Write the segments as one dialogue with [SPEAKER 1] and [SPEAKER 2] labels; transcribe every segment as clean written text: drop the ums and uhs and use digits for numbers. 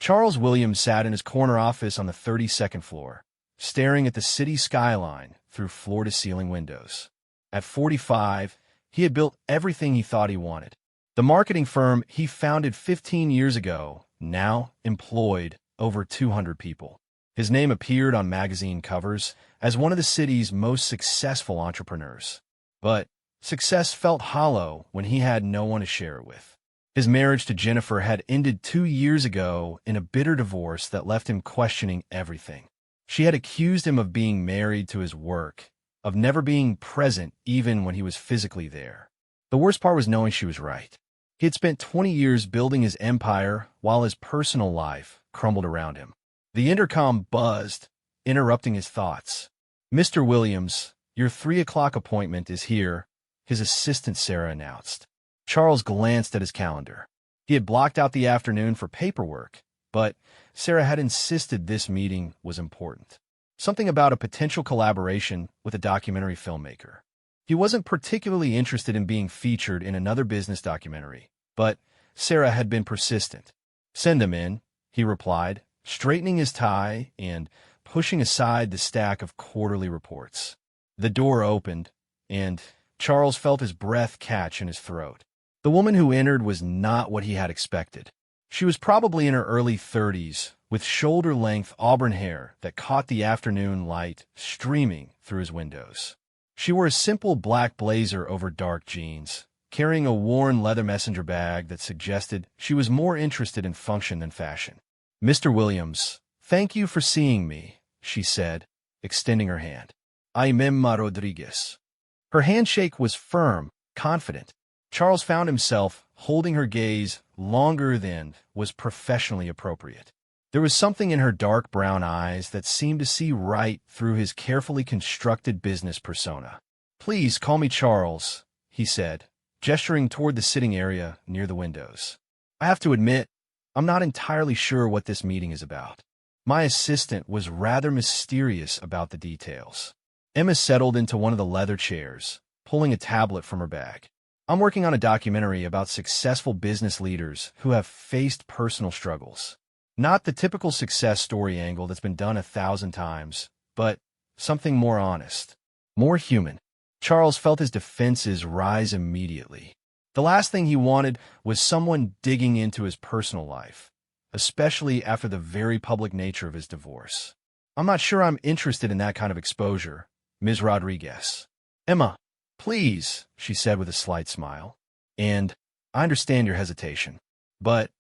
[SPEAKER 1] Charles Williams sat in his corner office on the 32nd floor, staring at the city skyline through floor-to-ceiling windows. At 45, he had built everything he thought he wanted. The marketing firm he founded 15 years ago now employed over 200 people. His name appeared on magazine covers as one of the city's most successful entrepreneurs. But success felt hollow when he had no one to share it with. His marriage to Jennifer had ended 2 years ago in a bitter divorce that left him questioning everything. She had accused him of being married to his work, of never being present even when he was physically there. The worst part was knowing she was right. He had spent 20 years building his empire while his personal life crumbled around him. The intercom buzzed, interrupting his thoughts. "Mr. Williams, your 3 o'clock appointment is here," his assistant Sarah announced. Charles glanced at his calendar. He had blocked out the afternoon for paperwork, but Sarah had insisted this meeting was important. Something about a potential collaboration with a documentary filmmaker. He wasn't particularly interested in being featured in another business documentary, but Sarah had been persistent. "Send them in," he replied, straightening his tie and pushing aside the stack of quarterly reports. The door opened, and Charles felt his breath catch in his throat. The woman who entered was not what he had expected. She was probably in her early 30s, with shoulder-length auburn hair that caught the afternoon light streaming through his windows. She wore a simple black blazer over dark jeans, carrying a worn leather messenger bag that suggested she was more interested in function than fashion. "Mr. Williams, thank you for seeing me," she said, extending her hand. "I'm Emma Rodriguez." Her handshake was firm, confident. Charles found himself holding her gaze longer than was professionally appropriate. There was something in her dark brown eyes that seemed to see right through his carefully constructed business persona. "Please call me Charles," he said, gesturing toward the sitting area near the windows. "I have to admit, I'm not entirely sure what this meeting is about." My assistant was rather mysterious about the details. Emma settled into one of the leather chairs, pulling a tablet from her bag. "I'm working on a documentary about successful business leaders who have faced personal struggles. Not the typical success story angle that's been done 1,000 times, but something more honest, more human." Charles felt his defenses rise immediately. The last thing he wanted was someone digging into his personal life, especially after the very public nature of his divorce. "I'm not sure I'm interested in that kind of exposure, Ms. Rodriguez." "Emma, please," she said with a slight smile. "And I understand your hesitation, but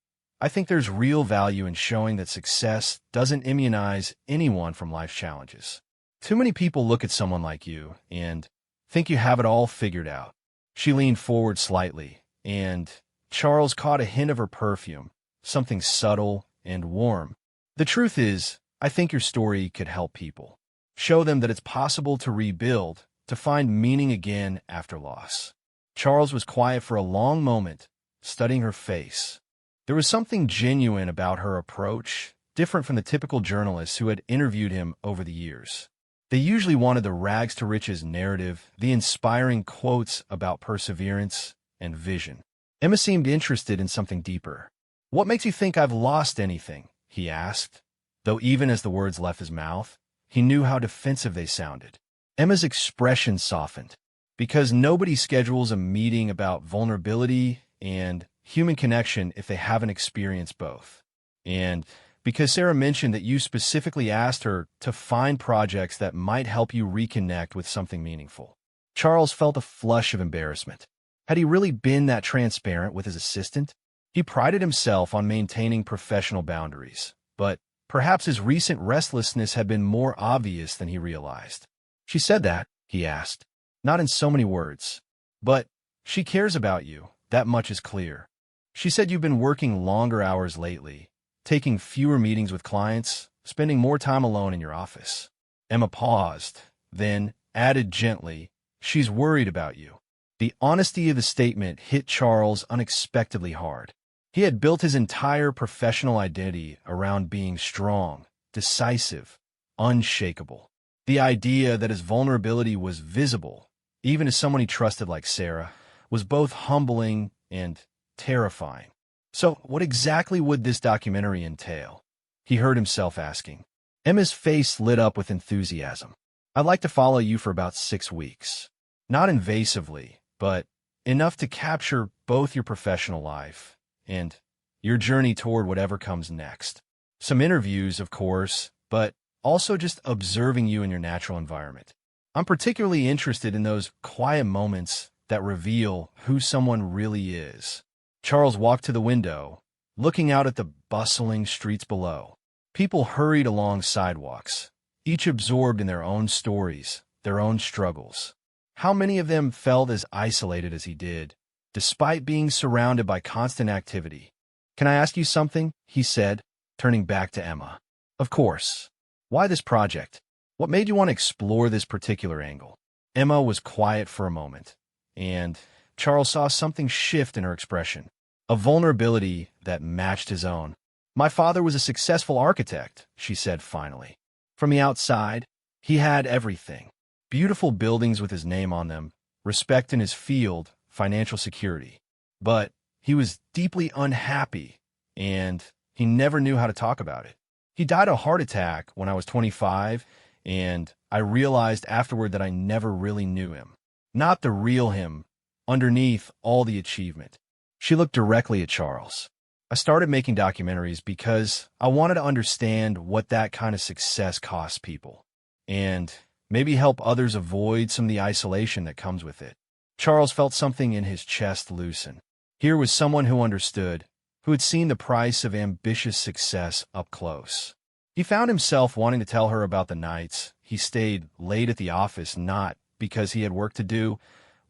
[SPEAKER 1] I think there's real value in showing that success doesn't immunize anyone from life's challenges. Too many people look at someone like you and think you have it all figured out." She leaned forward slightly, and Charles caught a hint of her perfume, something subtle and warm. "The truth is, I think your story could help people. Show them that it's possible to rebuild, to find meaning again after loss." Charles was quiet for a long moment, studying her face. There was something genuine about her approach, different from the typical journalists who had interviewed him over the years. They usually wanted the rags-to-riches narrative, the inspiring quotes about perseverance and vision. Emma seemed interested in something deeper. "What makes you think I've lost anything?" he asked, though even as the words left his mouth, he knew how defensive they sounded. Emma's expression softened. "Because nobody schedules a meeting about vulnerability and human connection if they haven't experienced both. And because Sarah mentioned that you specifically asked her to find projects that might help you reconnect with something meaningful." Charles felt a flush of embarrassment. Had he really been that transparent with his assistant? He prided himself on maintaining professional boundaries, but perhaps his recent restlessness had been more obvious than he realized. "She said that," he asked, "not in so many words. But she cares about you, that much is clear. She said you've been working longer hours lately, taking fewer meetings with clients, spending more time alone in your office." Emma paused, then added gently, "She's worried about you." The honesty of the statement hit Charles unexpectedly hard. He had built his entire professional identity around being strong, decisive, unshakable. The idea that his vulnerability was visible, even to someone he trusted like Sarah, was both humbling and terrifying. So, what exactly would this documentary entail? He heard himself asking. Emma's face lit up with enthusiasm. I'd like to follow you for about 6 weeks. Not invasively, but enough to capture both your professional life and your journey toward whatever comes next. Some interviews, of course, but also just observing you in your natural environment. I'm particularly interested in those quiet moments that reveal who someone really is. Charles walked to the window, looking out at the bustling streets below. People hurried along sidewalks, each absorbed in their own stories, their own struggles. How many of them felt as isolated as he did, despite being surrounded by constant activity? Can I ask you something? He said, turning back to Emma. Of course. Why this project? What made you want to explore this particular angle? Emma was quiet for a moment, and Charles saw something shift in her expression, a vulnerability that matched his own. My father was a successful architect, she said finally. From the outside, he had everything. Beautiful buildings with his name on them, respect in his field, financial security. But he was deeply unhappy, and he never knew how to talk about it. He died of a heart attack when I was 25, and I realized afterward that I never really knew him. Not the real him, underneath all the achievement. She looked directly at Charles. I started making documentaries because I wanted to understand what that kind of success costs people, and maybe help others avoid some of the isolation that comes with it. Charles felt something in his chest loosen. Here was someone who understood, who had seen the price of ambitious success up close. He found himself wanting to tell her about the nights he stayed late at the office, not because he had work to do,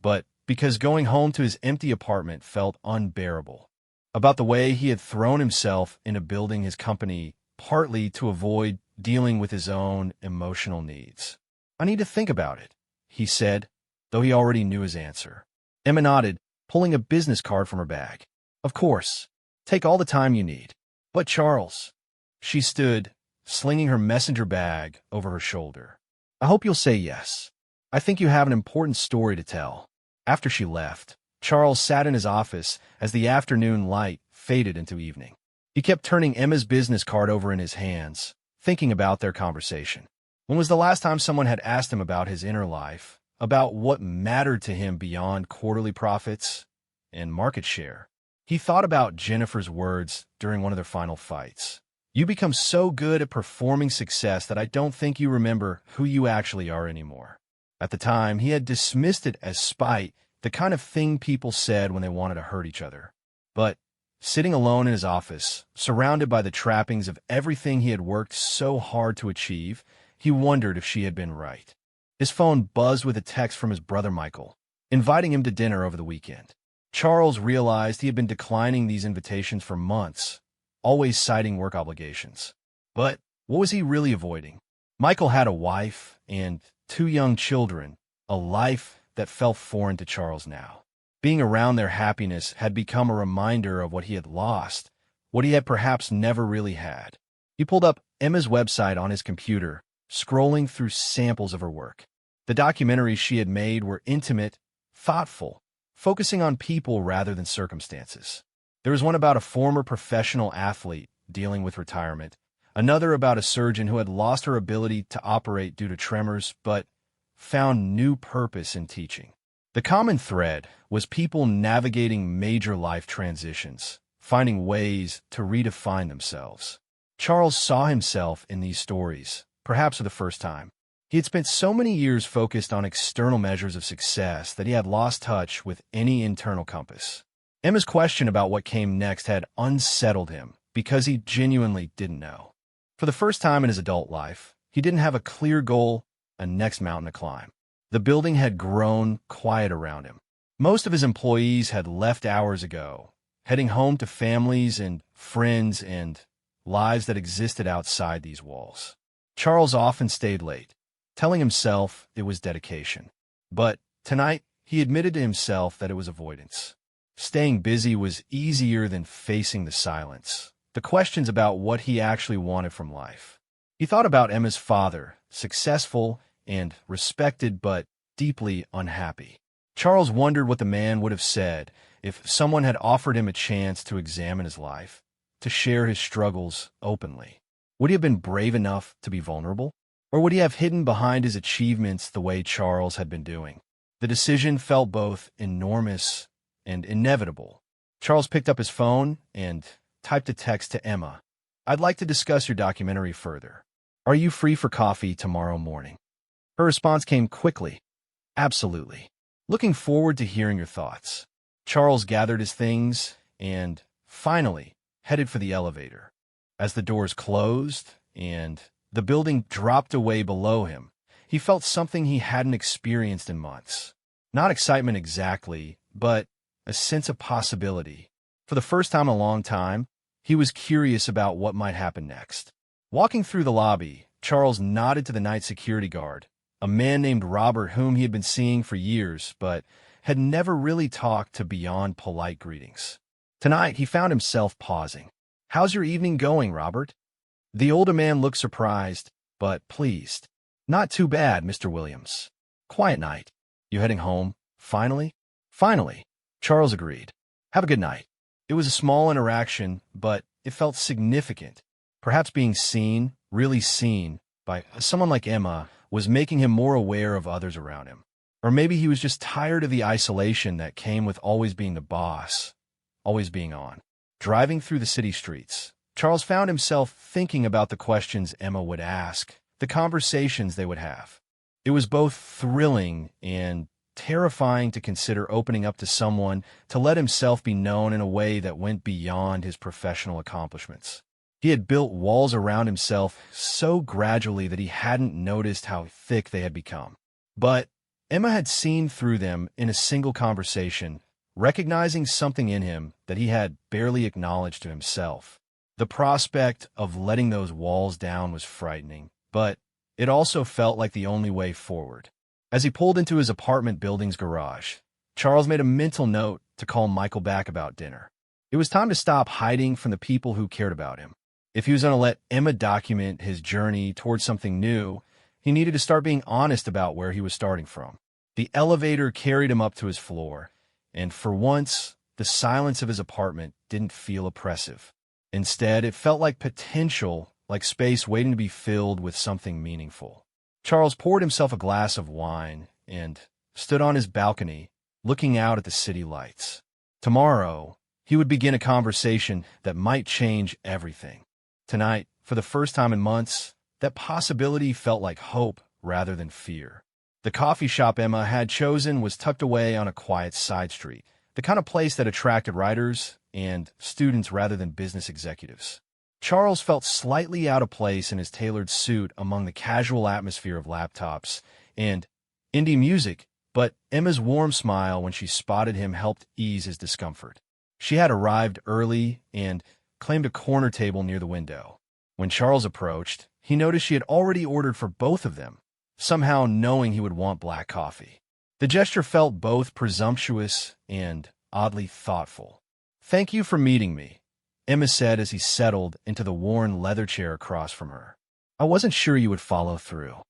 [SPEAKER 1] but because going home to his empty apartment felt unbearable. About the way he had thrown himself into building his company partly to avoid dealing with his own emotional needs. I need to think about it, he said, though he already knew his answer. Emma nodded, pulling a business card from her bag. Of course. Take all the time you need. But Charles. She stood, slinging her messenger bag over her shoulder. I hope you'll say yes. I think you have an important story to tell. After she left, Charles sat in his office as the afternoon light faded into evening. He kept turning Emma's business card over in his hands, thinking about their conversation. When was the last time someone had asked him about his inner life, about what mattered to him beyond quarterly profits and market share? He thought about Jennifer's words during one of their final fights. You become so good at performing success that I don't think you remember who you actually are anymore. At the time, he had dismissed it as spite, the kind of thing people said when they wanted to hurt each other. But sitting alone in his office, surrounded by the trappings of everything he had worked so hard to achieve, he wondered if she had been right. His phone buzzed with a text from his brother Michael, inviting him to dinner over the weekend. Charles realized he had been declining these invitations for months, always citing work obligations. But what was he really avoiding? Michael had a wife and 2 young children, a life that felt foreign to Charles now. Being around their happiness had become a reminder of what he had lost, what he had perhaps never really had. He pulled up Emma's website on his computer, scrolling through samples of her work. The documentaries she had made were intimate, thoughtful, focusing on people rather than circumstances. There was one about a former professional athlete dealing with retirement, another about a surgeon who had lost her ability to operate due to tremors, but found new purpose in teaching. The common thread was people navigating major life transitions, finding ways to redefine themselves. Charles saw himself in these stories, perhaps for the first time. He had spent so many years focused on external measures of success that he had lost touch with any internal compass. Emma's question about what came next had unsettled him because he genuinely didn't know. For the first time in his adult life, he didn't have a clear goal, a next mountain to climb. The building had grown quiet around him. Most of his employees had left hours ago, heading home to families and friends and lives that existed outside these walls. Charles often stayed late, telling himself it was dedication. But tonight, he admitted to himself that it was avoidance. Staying busy was easier than facing the silence, the questions about what he actually wanted from life. He thought about Emma's father, successful and respected but deeply unhappy. Charles wondered what the man would have said If someone had offered him a chance to examine his life, to share his struggles openly, would he have been brave enough to be vulnerable? Or would he have hidden behind his achievements the way Charles had been doing? The decision felt both enormous and inevitable. Charles picked up his phone and typed a text to Emma. "I'd like to discuss your documentary further. Are you free for coffee tomorrow morning?" Her response came quickly. "Absolutely. Looking forward to hearing your thoughts." Charles gathered his things and, finally, headed for the elevator. As the doors closed and the building dropped away below him, he felt something he hadn't experienced in months. Not excitement exactly, but a sense of possibility. For the first time in a long time, he was curious about what might happen next. Walking through the lobby, Charles nodded to the night security guard, a man named Robert whom he had been seeing for years, but had never really talked to beyond polite greetings. Tonight, he found himself pausing. "How's your evening going, Robert?" The older man looked surprised, but pleased. "Not too bad, Mr. Williams. Quiet night. You heading home? Finally?" "Finally," Charles agreed. "Have a good night." It was a small interaction, but it felt significant. Perhaps being seen, really seen, by someone like Emma was making him more aware of others around him. Or maybe he was just tired of the isolation that came with always being the boss, always being on. Driving through the city streets, Charles found himself thinking about the questions Emma would ask, the conversations they would have. It was both thrilling and terrifying to consider opening up to someone, to let himself be known in a way that went beyond his professional accomplishments. He had built walls around himself so gradually that he hadn't noticed how thick they had become. But Emma had seen through them in a single conversation, recognizing something in him that he had barely acknowledged to himself. The prospect of letting those walls down was frightening, but it also felt like the only way forward. As he pulled into his apartment building's garage, Charles made a mental note to call Michael back about dinner. It was time to stop hiding from the people who cared about him. If he was going to let Emma document his journey towards something new, he needed to start being honest about where he was starting from. The elevator carried him up to his floor, and for once, the silence of his apartment didn't feel oppressive. Instead, it felt like potential, like space waiting to be filled with something meaningful. Charles poured himself a glass of wine and stood on his balcony, looking out at the city lights. Tomorrow, he would begin a conversation that might change everything. Tonight, for the first time in months, that possibility felt like hope rather than fear. The coffee shop Emma had chosen was tucked away on a quiet side street, the kind of place that attracted writers and students rather than business executives. Charles felt slightly out of place in his tailored suit among the casual atmosphere of laptops and indie music, but Emma's warm smile when she spotted him helped ease his discomfort. She had arrived early and claimed a corner table near the window. When Charles approached, he noticed she had already ordered for both of them, somehow knowing he would want black coffee. The gesture felt both presumptuous and oddly thoughtful. "Thank you for meeting me," Emma said as he settled into the worn leather chair across from her. "I wasn't sure you would follow through."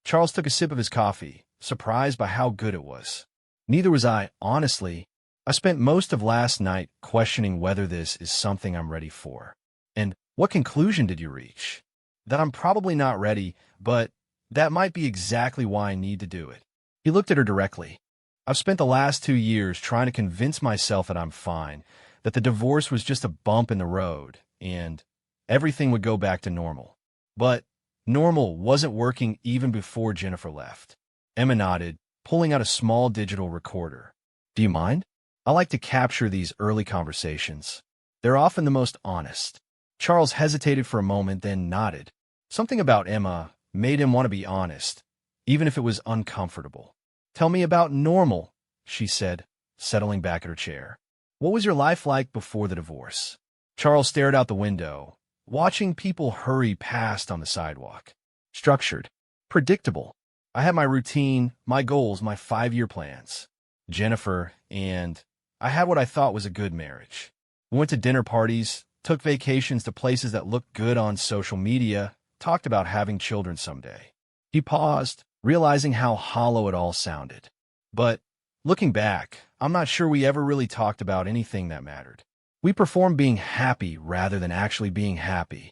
[SPEAKER 1] Charles took a sip of his coffee, surprised by how good it was. "Neither was I, honestly. I spent most of last night questioning whether this is something I'm ready for." "And what conclusion did you reach?" "That I'm probably not ready, but that might be exactly why I need to do it." He looked at her directly. "I've spent the last 2 years trying to convince myself that I'm fine, that the divorce was just a bump in the road, and everything would go back to normal. But normal wasn't working even before Jennifer left." Emma nodded, pulling out a small digital recorder. "Do you mind? I like to capture these early conversations. They're often the most honest." Charles hesitated for a moment, then nodded. Something about Emma made him want to be honest, even if it was uncomfortable. "Tell me about normal," she said, settling back at her chair. "What was your life like before the divorce?" Charles stared out the window, watching people hurry past on the sidewalk. "Structured. Predictable. I had my routine, my goals, my 5-year plans. Jennifer, and I had what I thought was a good marriage. We went to dinner parties, took vacations to places that looked good on social media, talked about having children someday." He paused, realizing how hollow it all sounded. "But looking back, I'm not sure we ever really talked about anything that mattered. We performed being happy rather than actually being happy.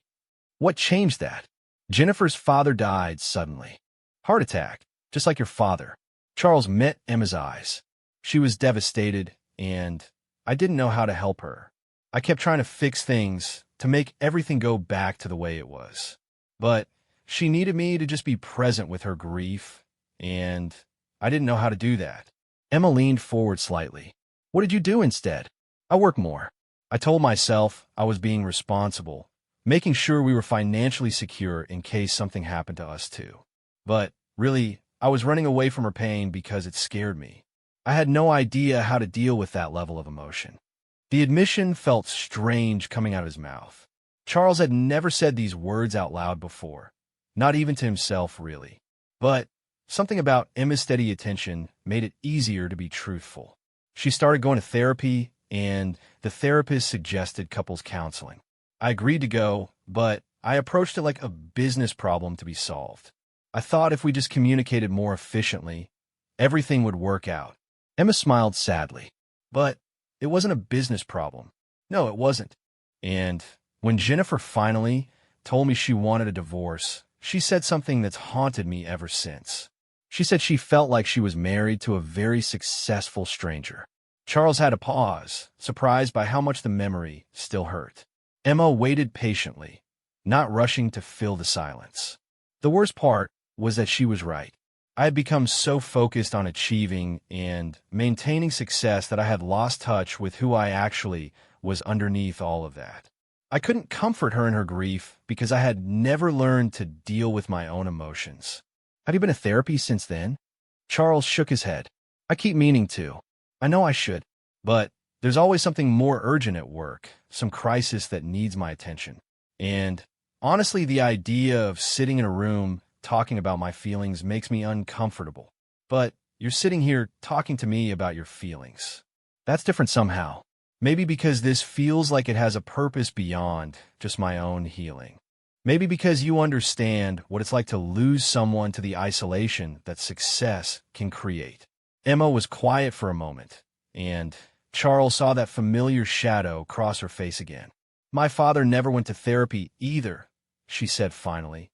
[SPEAKER 1] What changed that? Jennifer's father died suddenly. Heart attack, just like your father. Charles met Emma's eyes. She was devastated, and I didn't know how to help her. I kept trying to fix things, to make everything go back to the way it was. But she needed me to just be present with her grief, and I didn't know how to do that. Emma leaned forward slightly. What did you do instead? I work more. I told myself I was being responsible, making sure we were financially secure in case something happened to us too. But really, I was running away from her pain because it scared me. I had no idea how to deal with that level of emotion. The admission felt strange coming out of his mouth. Charles had never said these words out loud before, not even to himself, really. But something about Emma's steady attention made it easier to be truthful. She started going to therapy, and the therapist suggested couples counseling. I agreed to go, but I approached it like a business problem to be solved. I thought if we just communicated more efficiently, everything would work out. Emma smiled sadly. But it wasn't a business problem. No, it wasn't. And when Jennifer finally told me she wanted a divorce, she said something that's haunted me ever since. She said she felt like she was married to a very successful stranger. Charles had a pause, surprised by how much the memory still hurt. Emma waited patiently, not rushing to fill the silence. The worst part was that she was right. I had become so focused on achieving and maintaining success that I had lost touch with who I actually was underneath all of that. I couldn't comfort her in her grief because I had never learned to deal with my own emotions. Have you been to therapy since then? Charles shook his head. I keep meaning to. I know I should, but there's always something more urgent at work, some crisis that needs my attention. And honestly, the idea of sitting in a room talking about my feelings makes me uncomfortable. But you're sitting here talking to me about your feelings. That's different somehow. Maybe because this feels like it has a purpose beyond just my own healing. Maybe because you understand what it's like to lose someone to the isolation that success can create. Emma was quiet for a moment, and Charles saw that familiar shadow cross her face again. My father never went to therapy either, she said finally.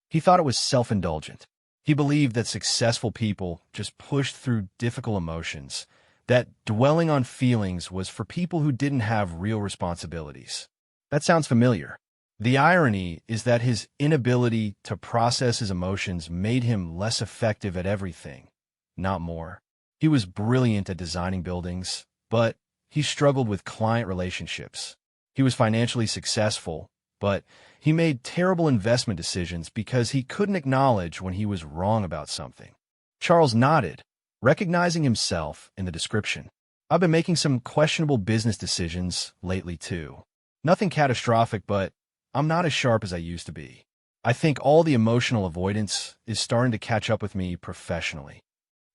[SPEAKER 1] He thought it was self-indulgent. He believed that successful people just pushed through difficult emotions, that dwelling on feelings was for people who didn't have real responsibilities. That sounds familiar. The irony is that his inability to process his emotions made him less effective at everything, not more. He was brilliant at designing buildings, but he struggled with client relationships. He was financially successful, but he made terrible investment decisions because he couldn't acknowledge when he was wrong about something. Charles nodded, recognizing himself in the description. I've been making some questionable business decisions lately, too. Nothing catastrophic, but I'm not as sharp as I used to be. I think all the emotional avoidance is starting to catch up with me professionally.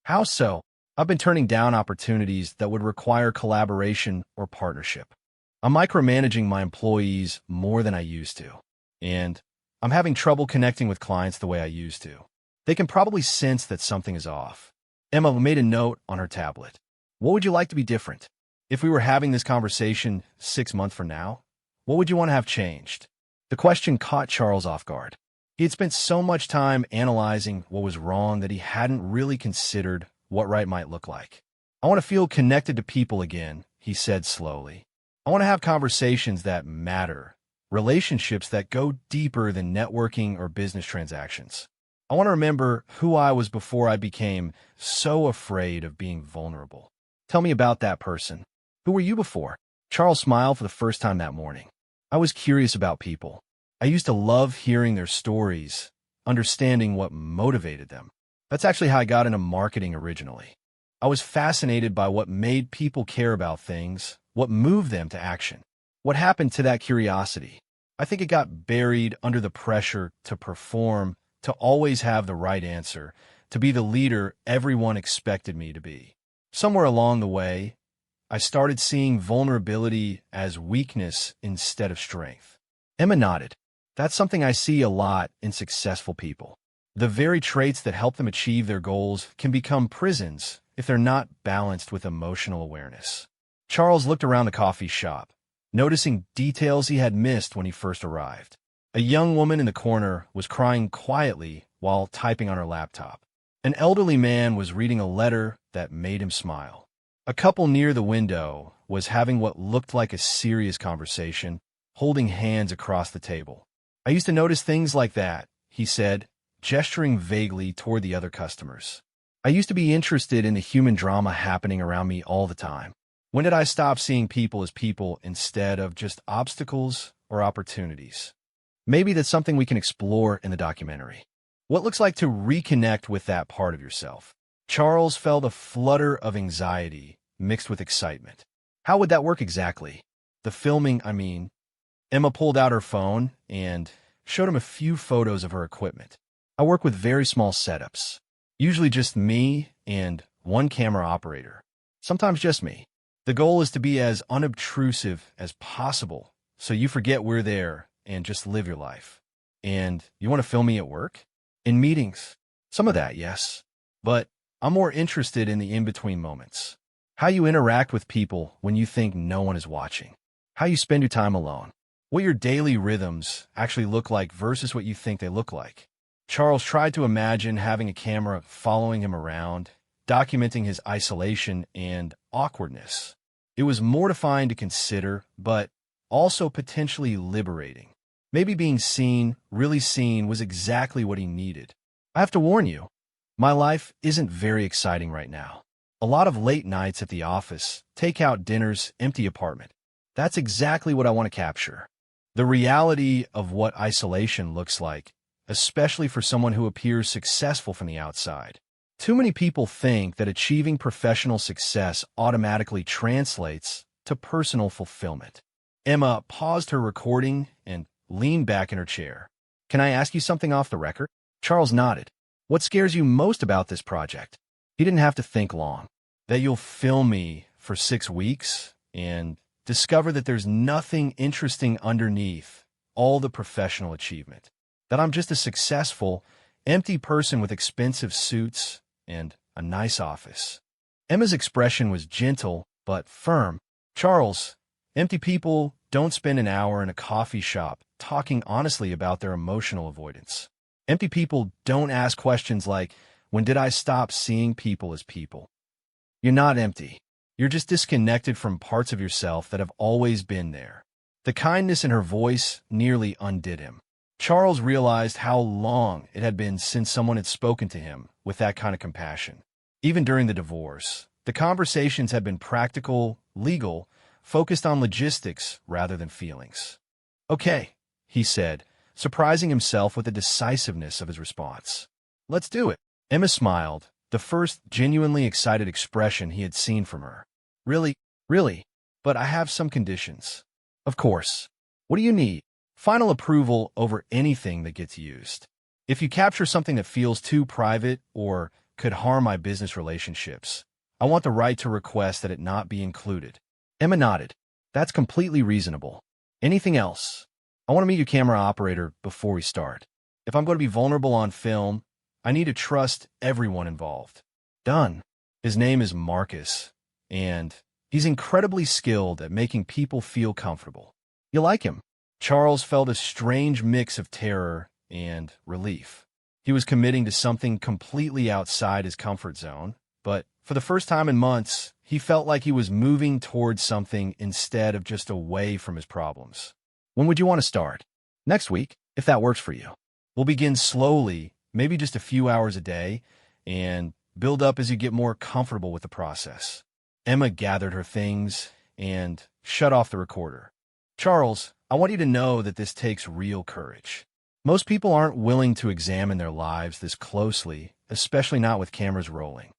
[SPEAKER 1] How so? I've been turning down opportunities that would require collaboration or partnership. I'm micromanaging my employees more than I used to, and I'm having trouble connecting with clients the way I used to. They can probably sense that something is off. Emma made a note on her tablet. What would you like to be different? If we were having this conversation 6 months from now, what would you want to have changed? The question caught Charles off guard. He had spent so much time analyzing what was wrong that he hadn't really considered what right might look like. I want to feel connected to people again, he said slowly. I want to have conversations that matter, relationships that go deeper than networking or business transactions. I want to remember who I was before I became so afraid of being vulnerable. Tell me about that person. Who were you before? Charles smiled for the first time that morning. I was curious about people. I used to love hearing their stories, understanding what motivated them. That's actually how I got into marketing originally. I was fascinated by what made people care about things, what moved them to action. What happened to that curiosity? I think it got buried under the pressure to perform, to always have the right answer, to be the leader everyone expected me to be. Somewhere along the way, I started seeing vulnerability as weakness instead of strength. Emma nodded. That's something I see a lot in successful people. The very traits that help them achieve their goals can become prisons if they're not balanced with emotional awareness. Charles looked around the coffee shop, noticing details he had missed when he first arrived. A young woman in the corner was crying quietly while typing on her laptop. An elderly man was reading a letter that made him smile. A couple near the window was having what looked like a serious conversation, holding hands across the table. "I used to notice things like that," he said, gesturing vaguely toward the other customers. "I used to be interested in the human drama happening around me all the time. When did I stop seeing people as people instead of just obstacles or opportunities?" Maybe that's something we can explore in the documentary. What looks like to reconnect with that part of yourself? Charles felt a flutter of anxiety mixed with excitement. How would that work exactly? The filming, I mean. Emma pulled out her phone and showed him a few photos of her equipment. "I work with very small setups. Usually just me and one camera operator. Sometimes just me. The goal is to be as unobtrusive as possible, so you forget we're there and just live your life. And you want to film me at work? In meetings? Some of that, yes. But I'm more interested in the in-between moments. How you interact with people when you think no one is watching. How you spend your time alone. What your daily rhythms actually look like versus what you think they look like." Charles tried to imagine having a camera following him around, documenting his isolation and awkwardness. It was mortifying to consider, but also potentially liberating. Maybe being seen, really seen, was exactly what he needed. "I have to warn you, my life isn't very exciting right now. A lot of late nights at the office, takeout dinners, empty apartment. That's exactly what I want to capture. The reality of what isolation looks like, especially for someone who appears successful from the outside. Too many people think that achieving professional success automatically translates to personal fulfillment." Emma paused her recording and leaned back in her chair. "Can I ask you something off the record?" Charles nodded. "What scares you most about this project?" He didn't have to think long. "That you'll film me for 6 weeks and discover that there's nothing interesting underneath all the professional achievement. That I'm just a successful, empty person with expensive suits and a nice office." Emma's expression was gentle but firm. "Charles, empty people don't spend an hour in a coffee shop talking honestly about their emotional avoidance. Empty people don't ask questions like, 'When did I stop seeing people as people?' You're not empty. You're just disconnected from parts of yourself that have always been there." The kindness in her voice nearly undid him. Charles realized how long it had been since someone had spoken to him with that kind of compassion. Even during the divorce, the conversations had been practical, legal, focused on logistics rather than feelings. "Okay," he said, surprising himself with the decisiveness of his response. "Let's do it." Emma smiled, the first genuinely excited expression he had seen from her. "Really, really, but I have some conditions." "Of course. What do you need?" "Final approval over anything that gets used. If you capture something that feels too private or could harm my business relationships, I want the right to request that it not be included." Emma nodded. "That's completely reasonable. Anything else?" "I want to meet your camera operator before we start. If I'm going to be vulnerable on film, I need to trust everyone involved." "Done." His name is Marcus, and he's incredibly skilled at making people feel comfortable. "You like him?" Charles felt a strange mix of terror and relief. He was committing to something completely outside his comfort zone, but for the first time in months, he felt like he was moving towards something instead of just away from his problems. "When would you want to start?" "Next week, if that works for you. We'll begin slowly, maybe just a few hours a day, and build up as you get more comfortable with the process." Emma gathered her things and shut off the recorder. "Charles, I want you to know that this takes real courage. Most people aren't willing to examine their lives this closely, especially not with cameras rolling."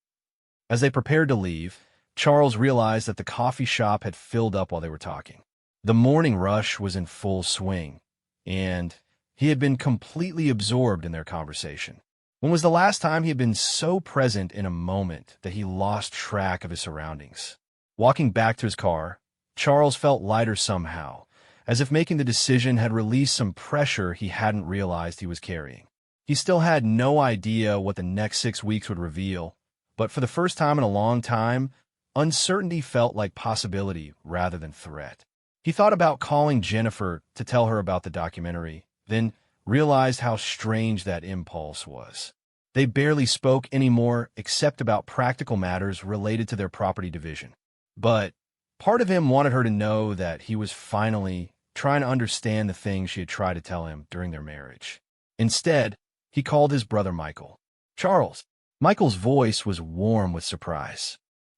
[SPEAKER 1] As they prepared to leave, Charles realized that the coffee shop had filled up while they were talking. The morning rush was in full swing, and he had been completely absorbed in their conversation. When was the last time he had been so present in a moment that he lost track of his surroundings? Walking back to his car, Charles felt lighter somehow, as if making the decision had released some pressure he hadn't realized he was carrying. He still had no idea what the next 6 weeks would reveal, But for the first time in a long time, uncertainty felt like possibility rather than threat. He thought about calling Jennifer to tell her about the documentary, then realized how strange that impulse was. They barely spoke anymore except about practical matters related to their property division. But part of him wanted her to know that he was finally trying to understand the things she had tried to tell him during their marriage. Instead, he called his brother Michael. Charles. Michael's voice was warm with surprise.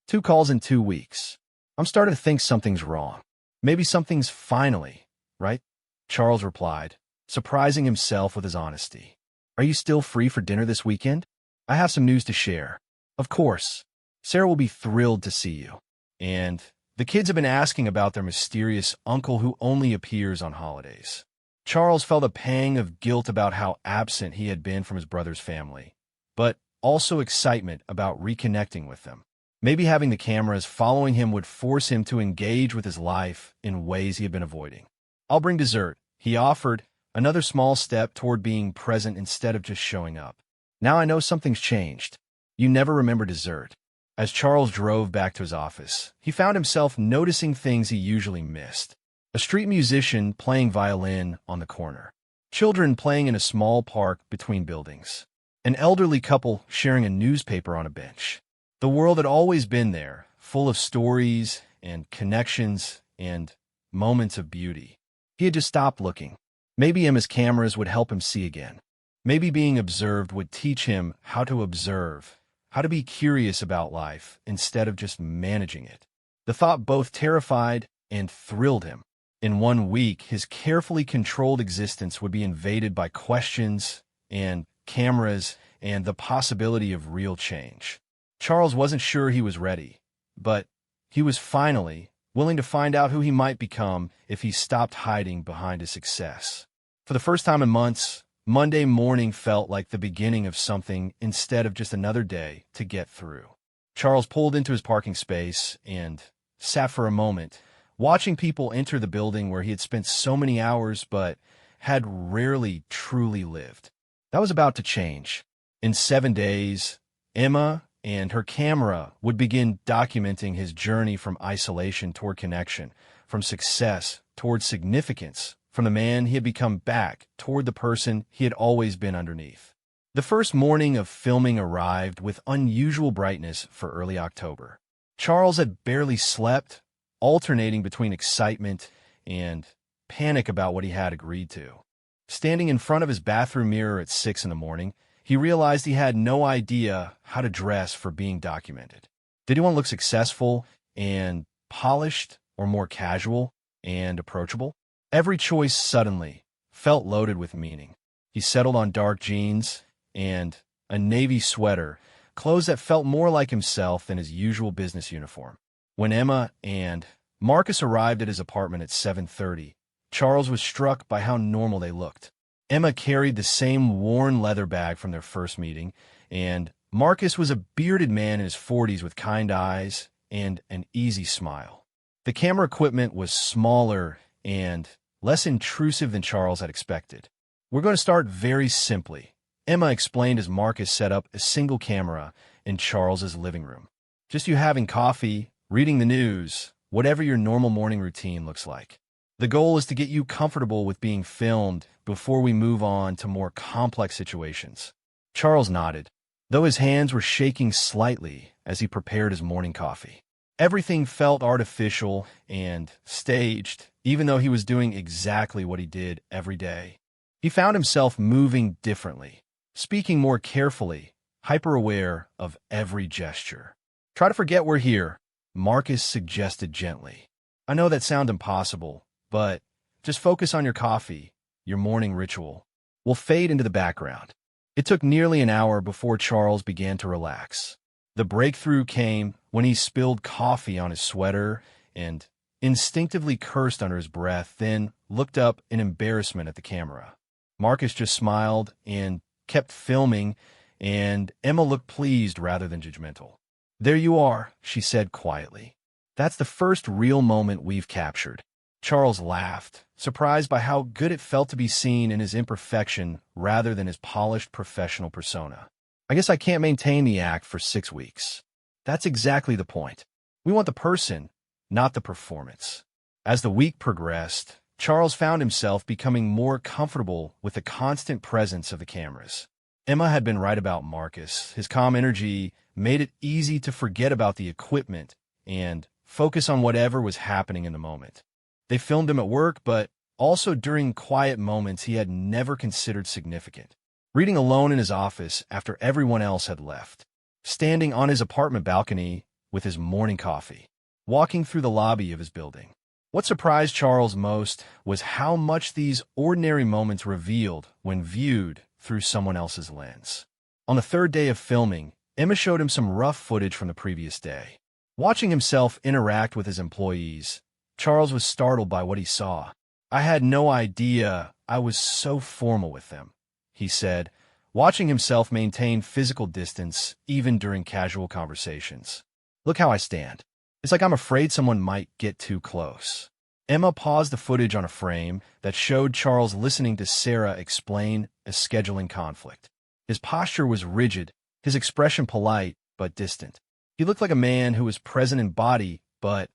[SPEAKER 1] 2 calls in 2 weeks. I'm starting to think something's wrong. Maybe something's finally, right? Charles replied, surprising himself with his honesty. Are you still free for dinner this weekend? I have some news to share. Of course. Sarah will be thrilled to see you. And the kids have been asking about their mysterious uncle who only appears on holidays. Charles felt a pang of guilt about how absent he had been from his brother's family, but also excitement about reconnecting with them. Maybe having the cameras following him would force him to engage with his life in ways he had been avoiding. I'll bring dessert, he offered, another small step toward being present instead of just showing up. Now I know something's changed. You never remember dessert. As Charles drove back to his office, he found himself noticing things he usually missed. A street musician playing violin on the corner. Children playing in a small park between buildings. An elderly couple sharing a newspaper on a bench. The world had always been there, full of stories and connections and moments of beauty. He had just stopped looking. Maybe Emma's cameras would help him see again. Maybe being observed would teach him how to observe, how to be curious about life instead of just managing it. The thought both terrified and thrilled him. In 1 week, his carefully controlled existence would be invaded by questions and cameras and the possibility of real change. Charles wasn't sure he was ready, but he was finally willing to find out who he might become if he stopped hiding behind his success. For the first time in months, Monday morning felt like the beginning of something instead of just another day to get through. Charles pulled into his parking space and sat for a moment, watching people enter the building where he had spent so many hours but had rarely truly lived. That was about to change. In 7 days, Emma and her camera would begin documenting his journey from isolation toward connection, from success toward significance, from the man he had become back toward the person he had always been underneath. The first morning of filming arrived with unusual brightness for early October. Charles had barely slept, alternating between excitement and panic about what he had agreed to. Standing in front of his bathroom mirror at 6 in the morning, he realized he had no idea how to dress for being documented. Did he want to look successful and polished or more casual and approachable? Every choice suddenly felt loaded with meaning. He settled on dark jeans and a navy sweater, clothes that felt more like himself than his usual business uniform. When Emma and Marcus arrived at his apartment at 7:30, Charles was struck by how normal they looked. Emma carried the same worn leather bag from their first meeting, and Marcus was a bearded man in his 40s with kind eyes and an easy smile. The camera equipment was smaller and less intrusive than Charles had expected. We're going to start very simply, Emma explained as Marcus set up a single camera in Charles's living room. Just you having coffee, reading the news, whatever your normal morning routine looks like. The goal is to get you comfortable with being filmed before we move on to more complex situations. Charles nodded, though his hands were shaking slightly as he prepared his morning coffee. Everything felt artificial and staged, even though he was doing exactly what he did every day. He found himself moving differently, speaking more carefully, hyper-aware of every gesture. Try to forget we're here, Marcus suggested gently. I know that sounds impossible, but just focus on your coffee, your morning ritual. We'll fade into the background. It took nearly an hour before Charles began to relax. The breakthrough came when he spilled coffee on his sweater and instinctively cursed under his breath, then looked up in embarrassment at the camera. Marcus just smiled and kept filming, and Emma looked pleased rather than judgmental. There you are, she said quietly. That's the first real moment we've captured. Charles laughed, surprised by how good it felt to be seen in his imperfection rather than his polished professional persona. I guess I can't maintain the act for 6 weeks. That's exactly the point. We want the person, not the performance. As the week progressed, Charles found himself becoming more comfortable with the constant presence of the cameras. Emma had been right about Marcus. His calm energy made it easy to forget about the equipment and focus on whatever was happening in the moment. They filmed him at work, but also during quiet moments he had never considered significant. Reading alone in his office after everyone else had left. Standing on his apartment balcony with his morning coffee. Walking through the lobby of his building. What surprised Charles most was how much these ordinary moments revealed when viewed through someone else's lens. On the third day of filming, Emma showed him some rough footage from the previous day. Watching himself interact with his employees, Charles was startled by what he saw. "I had no idea I was so formal with them," he said, watching himself maintain physical distance even during casual conversations. "Look how I stand. It's like I'm afraid someone might get too close." Emma paused the footage on a frame that showed Charles listening to Sarah explain a scheduling conflict. His posture was rigid, his expression polite but distant. He looked like a man who was present in body but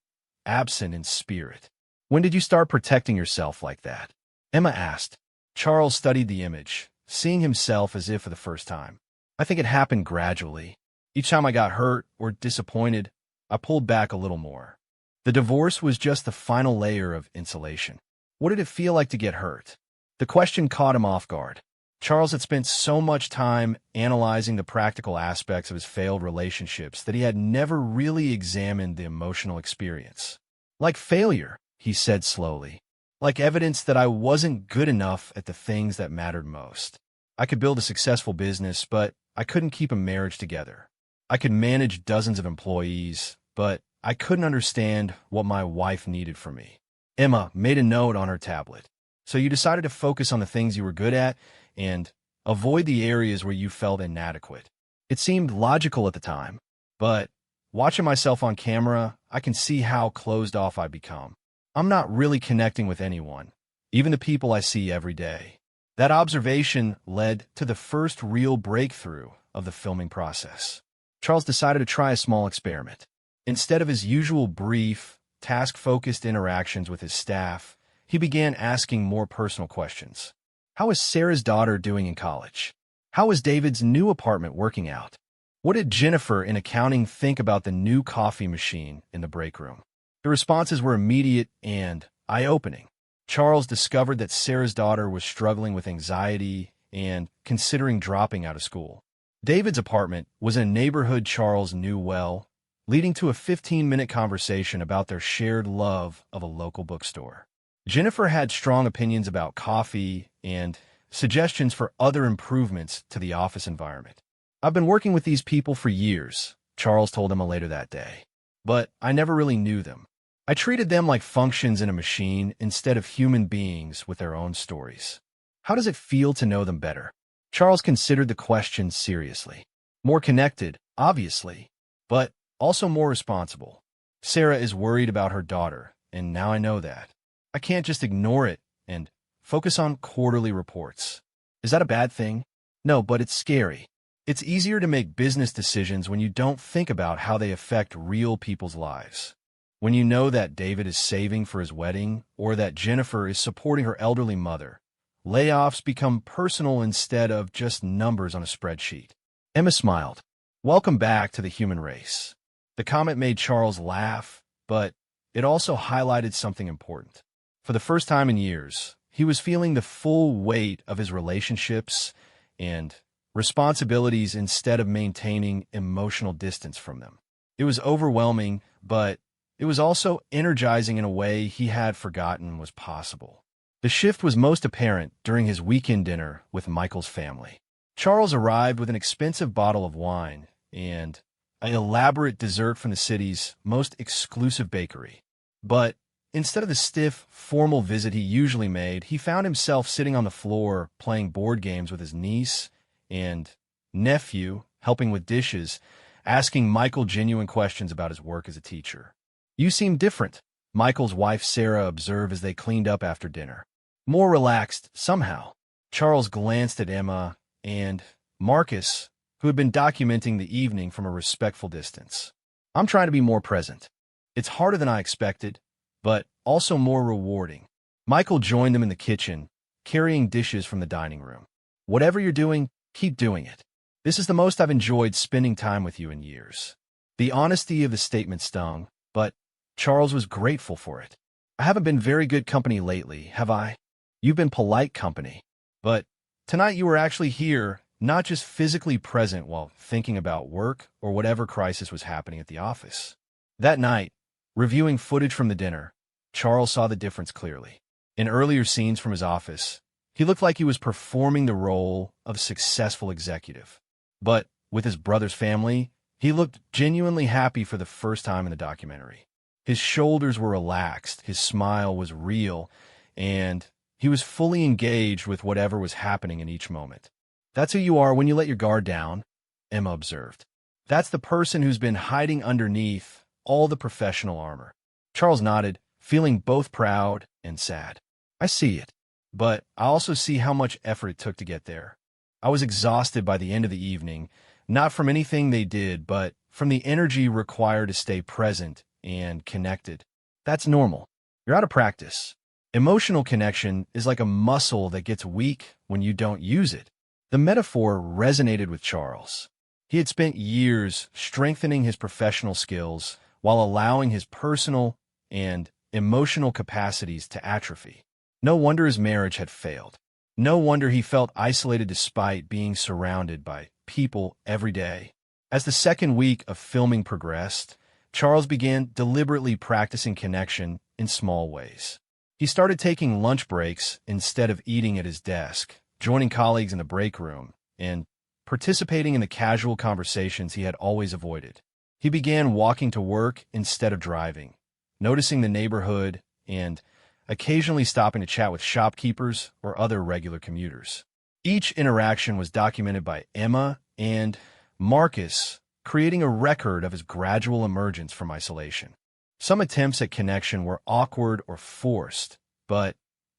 [SPEAKER 1] absent in spirit. "When did you start protecting yourself like that?" Emma asked. Charles studied the image, seeing himself as if for the first time. "I think it happened gradually. Each time I got hurt or disappointed, I pulled back a little more." The divorce was just the final layer of insulation. What did it feel like to get hurt? The question caught him off guard. Charles had spent so much time analyzing the practical aspects of his failed relationships that he had never really examined the emotional experience. "Like failure," he said slowly. "Like evidence that I wasn't good enough at the things that mattered most. I could build a successful business, but I couldn't keep a marriage together. I could manage dozens of employees, but I couldn't understand what my wife needed from me." Emma made a note on her tablet. "So you decided to focus on the things you were good at and avoid the areas where you felt inadequate." It seemed logical at the time, but watching myself on camera, I can see how closed off I've become. I'm not really connecting with anyone, even the people I see every day. That observation led to the first real breakthrough of the filming process. Charles decided to try a small experiment. Instead of his usual brief, task-focused interactions with his staff, he began asking more personal questions. How is Sarah's daughter doing in college? How is David's new apartment working out? What did Jennifer in accounting think about the new coffee machine in the break room? The responses were immediate and eye-opening. Charles discovered that Sarah's daughter was struggling with anxiety and considering dropping out of school. David's apartment was in a neighborhood Charles knew well, leading to a 15-minute conversation about their shared love of a local bookstore. Jennifer had strong opinions about coffee and suggestions for other improvements to the office environment. "I've been working with these people for years," Charles told Emma later that day, "but I never really knew them. I treated them like functions in a machine instead of human beings with their own stories. How does it feel to know them better?" Charles considered the question seriously. More connected, obviously, but also more responsible. "Sarah is worried about her daughter, and now I know that. I can't just ignore it and focus on quarterly reports. Is that a bad thing? No, but it's scary. It's easier to make business decisions when you don't think about how they affect real people's lives. When you know that David is saving for his wedding or that Jennifer is supporting her elderly mother, layoffs become personal instead of just numbers on a spreadsheet." Emma smiled. "Welcome back to the human race." The comment made Charles laugh, but it also highlighted something important. For the first time in years, he was feeling the full weight of his relationships and responsibilities instead of maintaining emotional distance from them. It was overwhelming, but it was also energizing in a way he had forgotten was possible. The shift was most apparent during his weekend dinner with Michael's family. Charles arrived with an expensive bottle of wine and an elaborate dessert from the city's most exclusive bakery. But instead of the stiff, formal visit he usually made, he found himself sitting on the floor playing board games with his niece and nephew, helping with dishes, asking Michael genuine questions about his work as a teacher. "You seem different," Michael's wife Sarah observed as they cleaned up after dinner. "More relaxed, somehow." Charles glanced at Emma and Marcus, who had been documenting the evening from a respectful distance. "I'm trying to be more present. It's harder than I expected, but also more rewarding." Michael joined them in the kitchen, carrying dishes from the dining room. "Whatever you're doing, keep doing it. This is the most I've enjoyed spending time with you in years." The honesty of the statement stung, but Charles was grateful for it. "I haven't been very good company lately, have I?" "You've been polite company. But tonight you were actually here, not just physically present while thinking about work or whatever crisis was happening at the office." That night, reviewing footage from the dinner, Charles saw the difference clearly. In earlier scenes from his office, he looked like he was performing the role of a successful executive. But with his brother's family, he looked genuinely happy for the first time in the documentary. His shoulders were relaxed, his smile was real, and he was fully engaged with whatever was happening in each moment. "That's who you are when you let your guard down," Emma observed. "That's the person who's been hiding underneath all the professional armor." Charles nodded, feeling both proud and sad. "I see it, but I also see how much effort it took to get there. I was exhausted by the end of the evening, not from anything they did, but from the energy required to stay present and connected. That's normal. You're out of practice. Emotional connection is like a muscle that gets weak when you don't use it." The metaphor resonated with Charles. He had spent years strengthening his professional skills while allowing his personal and emotional capacities to atrophy. No wonder his marriage had failed. No wonder he felt isolated despite being surrounded by people every day. As the second week of filming progressed, Charles began deliberately practicing connection in small ways. He started taking lunch breaks instead of eating at his desk, joining colleagues in the break room, and participating in the casual conversations he had always avoided. He began walking to work instead of driving, noticing the neighborhood, and occasionally stopping to chat with shopkeepers or other regular commuters. Each interaction was documented by Emma and Marcus, creating a record of his gradual emergence from isolation. Some attempts at connection were awkward or forced, but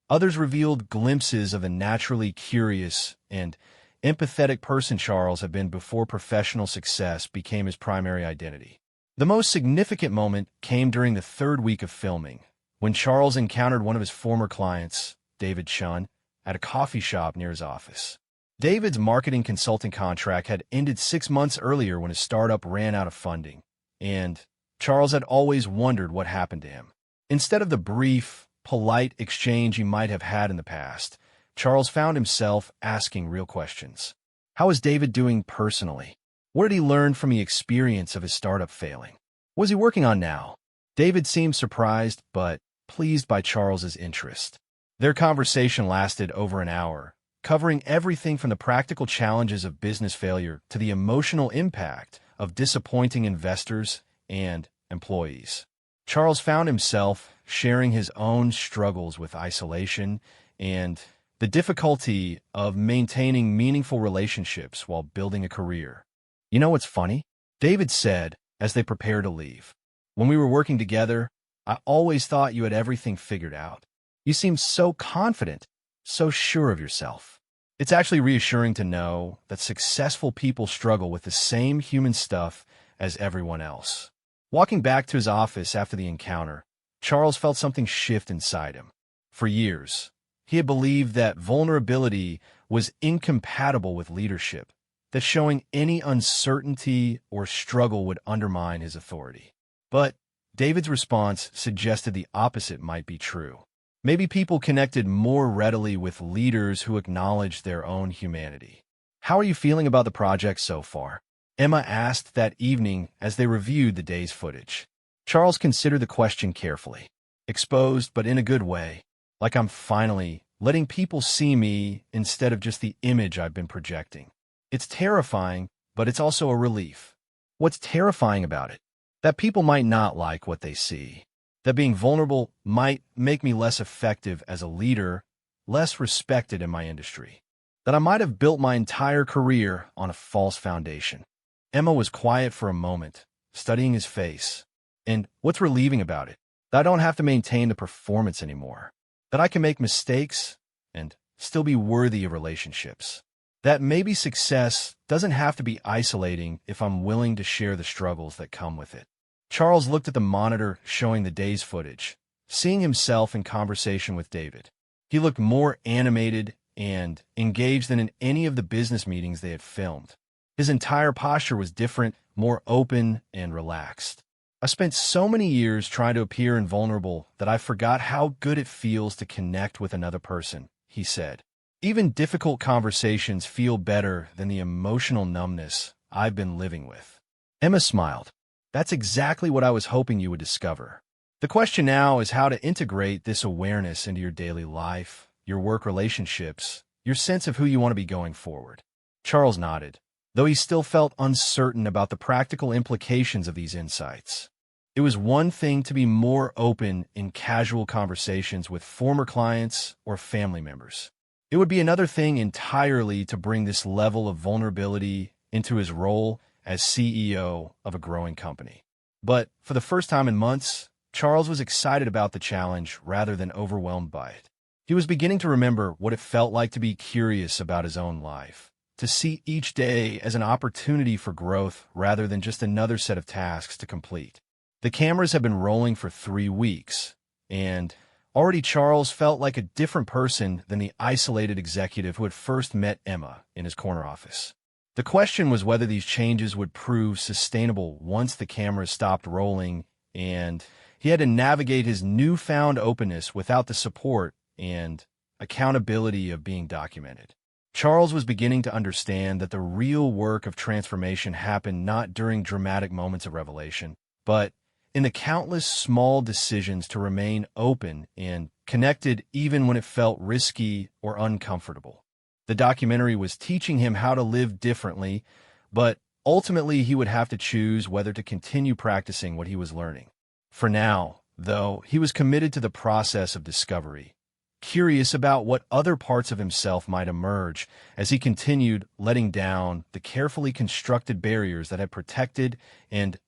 [SPEAKER 1] others revealed glimpses of the naturally curious and empathetic person Charles had been before professional success became his primary identity. The most significant moment came during the third week of filming, when Charles encountered one of his former clients, David Chun, at a coffee shop near his office. David's marketing consulting contract had ended 6 months earlier when his startup ran out of funding, and Charles had always wondered what happened to him. Instead of the brief, polite exchange he might have had in the past, Charles found himself asking real questions. How is David doing personally? What did he learn from the experience of his startup failing? What is he working on now? David seemed surprised but pleased by Charles's interest. Their conversation lasted over an hour, covering everything from the practical challenges of business failure to the emotional impact of disappointing investors and employees. Charles found himself sharing his own struggles with isolation and the difficulty of maintaining meaningful relationships while building a career. "You know what's funny?" David said as they prepared to leave. "When we were working together, I always thought you had everything figured out. You seem so confident, so sure of yourself." It's actually reassuring to know that successful people struggle with the same human stuff as everyone else. Walking back to his office after the encounter, Charles felt something shift inside him. For years, he had believed that vulnerability was incompatible with leadership, that showing any uncertainty or struggle would undermine his authority. But David's response suggested the opposite might be true. Maybe people connected more readily with leaders who acknowledged their own humanity. "How are you feeling about the project so far?" Emma asked that evening as they reviewed the day's footage. Charles considered the question carefully. "Exposed, but in a good way. Like I'm finally letting people see me instead of just the image I've been projecting. It's terrifying, but it's also a relief." "What's terrifying about it?" "That people might not like what they see. That being vulnerable might make me less effective as a leader, less respected in my industry. That I might have built my entire career on a false foundation." Emma was quiet for a moment, studying his face. "And what's relieving about it? That I don't have to maintain the performance anymore. That I can make mistakes and still be worthy of relationships. That maybe success doesn't have to be isolating if I'm willing to share the struggles that come with it. Charles looked at the monitor showing the day's footage, seeing himself in conversation with David. He looked more animated and engaged than in any of the business meetings they had filmed. His entire posture was different, more open and relaxed. I spent so many years trying to appear invulnerable that I forgot how good it feels to connect with another person, he said. Even difficult conversations feel better than the emotional numbness I've been living with. Emma smiled. That's exactly what I was hoping you would discover. The question now is how to integrate this awareness into your daily life, your work relationships, your sense of who you want to be going forward. Charles nodded, though he still felt uncertain about the practical implications of these insights. It was one thing to be more open in casual conversations with former clients or family members. It would be another thing entirely to bring this level of vulnerability into his role as CEO of a growing company. But for the first time in months, Charles was excited about the challenge rather than overwhelmed by it. He was beginning to remember what it felt like to be curious about his own life, to see each day as an opportunity for growth rather than just another set of tasks to complete. The cameras had been rolling for 3 weeks, and already Charles felt like a different person than the isolated executive who had first met Emma in his corner office. The question was whether these changes would prove sustainable once the cameras stopped rolling, and he had to navigate his newfound openness without the support and accountability of being documented. Charles was beginning to understand that the real work of transformation happened not during dramatic moments of revelation, but in the countless small decisions to remain open and connected even when it felt risky or uncomfortable. The documentary was teaching him how to live differently, but ultimately he would have to choose whether to continue practicing what he was learning. For now, though, he was committed to the process of discovery, curious about what other parts of himself might emerge as he continued letting down the carefully constructed barriers that had protected and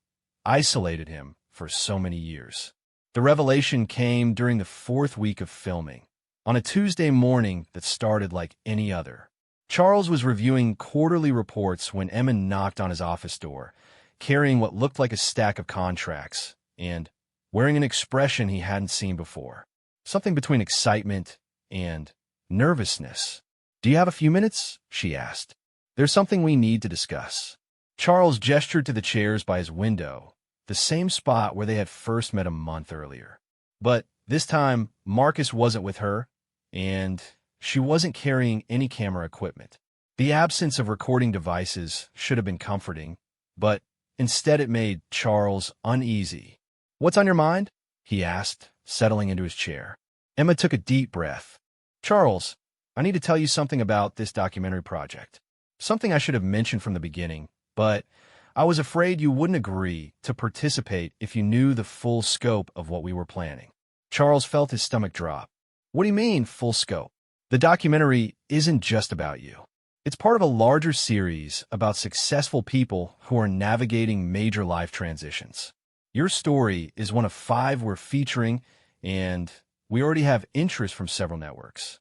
[SPEAKER 1] isolated him for so many years. The revelation came during the 4th week of filming, on a Tuesday morning that started like any other. Charles was reviewing quarterly reports when Emma knocked on his office door, carrying what looked like a stack of contracts and wearing an expression he hadn't seen before, something between excitement and nervousness. "Do you have a few minutes?" she asked. "There's something we need to discuss." Charles gestured to the chairs by his window, the same spot where they had first met a month earlier. But this time, Marcus wasn't with her, and she wasn't carrying any camera equipment. The absence of recording devices should have been comforting, but instead it made Charles uneasy. "What's on your mind?" he asked, settling into his chair. Emma took a deep breath. "Charles, I need to tell you something about this documentary project. Something I should have mentioned from the beginning, but I was afraid you wouldn't agree to participate if you knew the full scope of what we were planning." Charles felt his stomach drop. "What do you mean, full scope?" "The documentary isn't just about you. It's part of a larger series about successful people who are navigating major life transitions. Your story is one of 5 we're featuring, and we already have interest from several networks."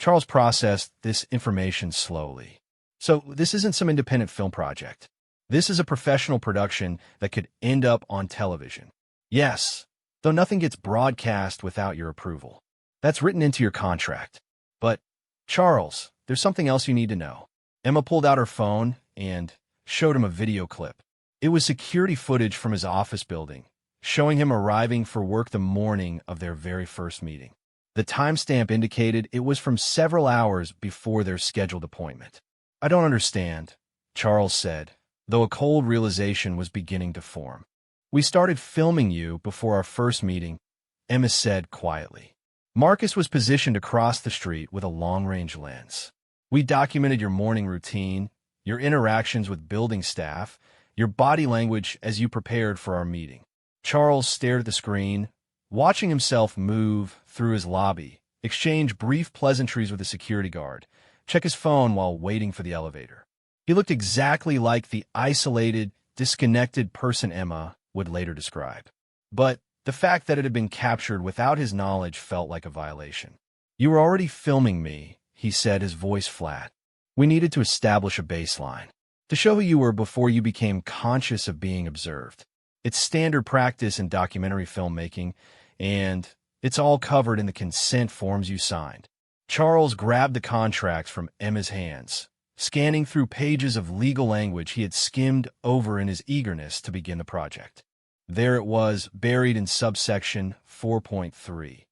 [SPEAKER 1] Charles processed this information slowly. "So this isn't some independent film project. This is a professional production that could end up on television." "Yes, though nothing gets broadcast without your approval. That's written into your contract. But, Charles, there's something else you need to know." Emma pulled out her phone and showed him a video clip. It was security footage from his office building, showing him arriving for work the morning of their very first meeting. The timestamp indicated it was from several hours before their scheduled appointment. "I don't understand," Charles said, though a cold realization was beginning to form. "We started filming you before our first meeting," Emma said quietly. "Marcus was positioned across the street with a long-range lens. We documented your morning routine, your interactions with building staff, your body language as you prepared for our meeting." Charles stared at the screen, watching himself move through his lobby, exchange brief pleasantries with the security guard, check his phone while waiting for the elevator. He looked exactly like the isolated, disconnected person Emma would later describe. But the fact that it had been captured without his knowledge felt like a violation. "You were already filming me," he said, his voice flat. We needed to establish a baseline to show who you were before you became conscious of being observed. It's standard practice in documentary filmmaking, and it's all covered in the consent forms you signed. Charles grabbed the contracts from Emma's hands, scanning through pages of legal language he had skimmed over in his eagerness to begin the project. There it was, buried in subsection 4.3.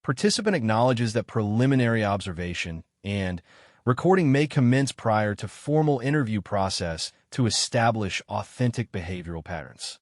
[SPEAKER 1] Participant acknowledges that preliminary observation and recording may commence prior to formal interview process to establish authentic behavioral patterns.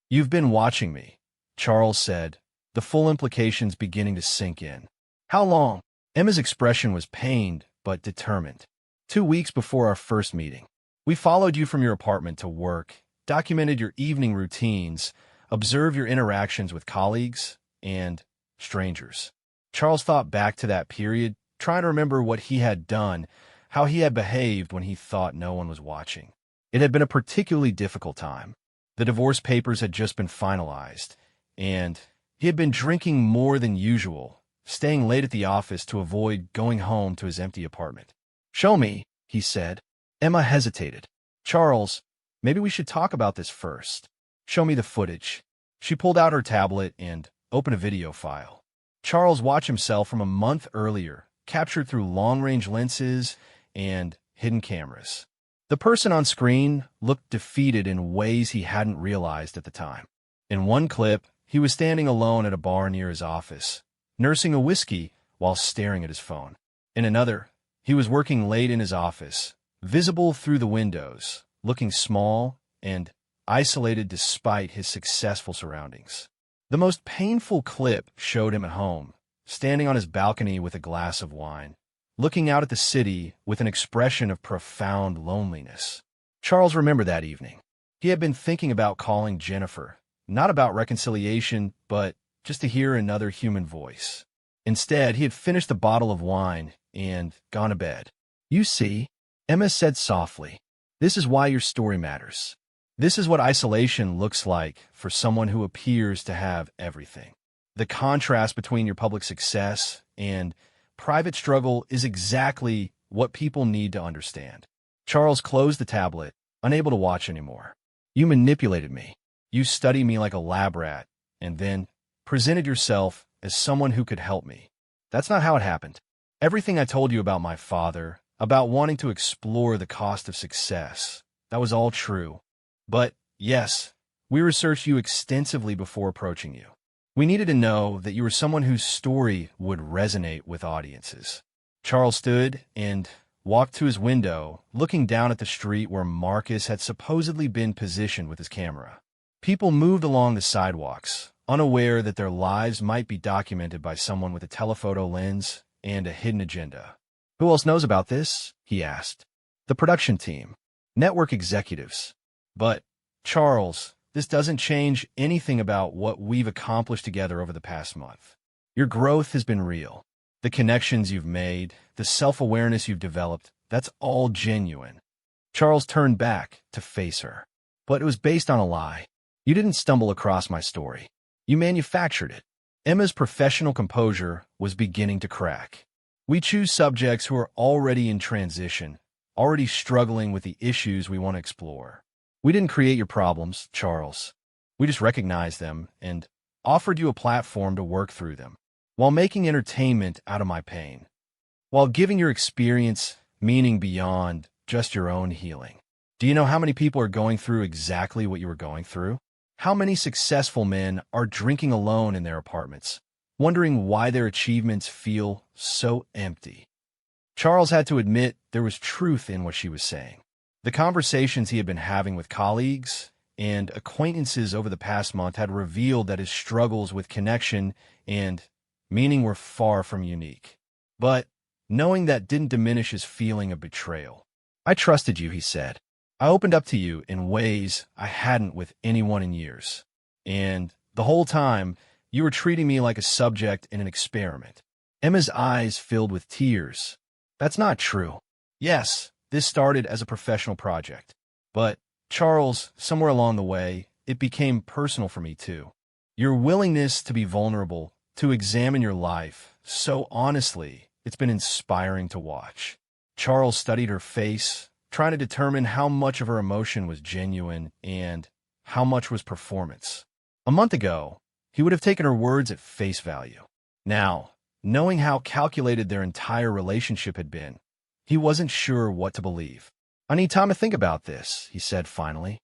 [SPEAKER 1] You've been watching me, Charles said, the full implications beginning to sink in. How long? Emma's expression was pained but determined. 2 weeks before our first meeting. We followed you from your apartment to work, documented your evening routines, observed your interactions with colleagues and strangers. Charles thought back to that period, trying to remember what he had done, how he had behaved when he thought no one was watching. It had been a particularly difficult time. The divorce papers had just been finalized, and he had been drinking more than usual, staying late at the office to avoid going home to his empty apartment. "Show me," he said. Emma hesitated. "Charles, maybe we should talk about this first. Show me the footage." She pulled out her tablet and opened a video file. Charles watched himself from a month earlier, captured through long-range lenses and hidden cameras. The person on screen looked defeated in ways he hadn't realized at the time. In one clip, he was standing alone at a bar near his office, nursing a whiskey while staring at his phone. In another, he was working late in his office, visible through the windows, looking small and isolated despite his successful surroundings. The most painful clip showed him at home, standing on his balcony with a glass of wine, looking out at the city with an expression of profound loneliness. Charles remembered that evening. He had been thinking about calling Jennifer, not about reconciliation, but just to hear another human voice. Instead, he had finished the bottle of wine and gone to bed. "You see," Emma said softly, "this is why your story matters. This is what isolation looks like for someone who appears to have everything. The contrast between your public success and private struggle is exactly what people need to understand." Charles closed the tablet, unable to watch anymore. "You manipulated me. You studied me like a lab rat, and then presented yourself as someone who could help me. That's not how it happened. Everything I told you about my father, about wanting to explore the cost of success, that was all true. But, yes, we researched you extensively before approaching you. We needed to know that you were someone whose story would resonate with audiences." Charles stood and walked to his window, looking down at the street where Marcus had supposedly been positioned with his camera. People moved along the sidewalks, unaware that their lives might be documented by someone with a telephoto lens and a hidden agenda. "Who else knows about this?" he asked. "The production team, network executives. But, Charles, this doesn't change anything about what we've accomplished together over the past month. Your growth has been real. The connections you've made, the self-awareness you've developed, that's all genuine." Charles turned back to face her. "But it was based on a lie. You didn't stumble across my story. You manufactured it." Emma's professional composure was beginning to crack. "We choose subjects who are already in transition, already struggling with the issues we want to explore. We didn't create your problems, Charles. We just recognized them and offered you a platform to work through them, while making entertainment out of my pain, while giving your experience meaning beyond just your own healing. Do you know how many people are going through exactly what you were going through? How many successful men are drinking alone in their apartments, wondering why their achievements feel so empty?" Charles had to admit there was truth in what she was saying. The conversations he had been having with colleagues and acquaintances over the past month had revealed that his struggles with connection and meaning were far from unique. But knowing that didn't diminish his feeling of betrayal. "I trusted you," he said. "I opened up to you in ways I hadn't with anyone in years. And the whole time, you were treating me like a subject in an experiment." Emma's eyes filled with tears. "That's not true. Yes, this started as a professional project. But, Charles, somewhere along the way, it became personal for me too. Your willingness to be vulnerable, to examine your life so honestly, it's been inspiring to watch. Charles studied her face, trying to determine how much of her emotion was genuine and how much was performance. A month ago, he would have taken her words at face value. Now, knowing how calculated their entire relationship had been, he wasn't sure what to believe. "I need time to think about this," he said finally.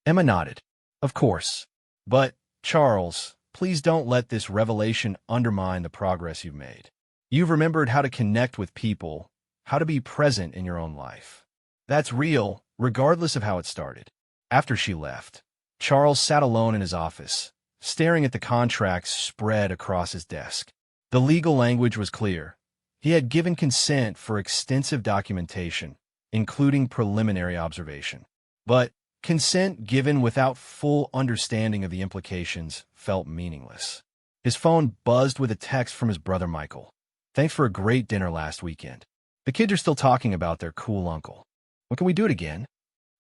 [SPEAKER 1] Emma nodded. "Of course. But, Charles, please don't let this revelation undermine the progress you've made. You've remembered how to connect with people, how to be present in your own life. That's real, regardless of how it started." After she left, Charles sat alone in his office, staring at the contracts spread across his desk. The legal language was clear. He had given consent for extensive documentation, including preliminary observation. But consent given without full understanding of the implications felt meaningless. His phone buzzed with a text from his brother Michael. "Thanks for a great dinner last weekend. The kids are still talking about their cool uncle. When can we do it again?"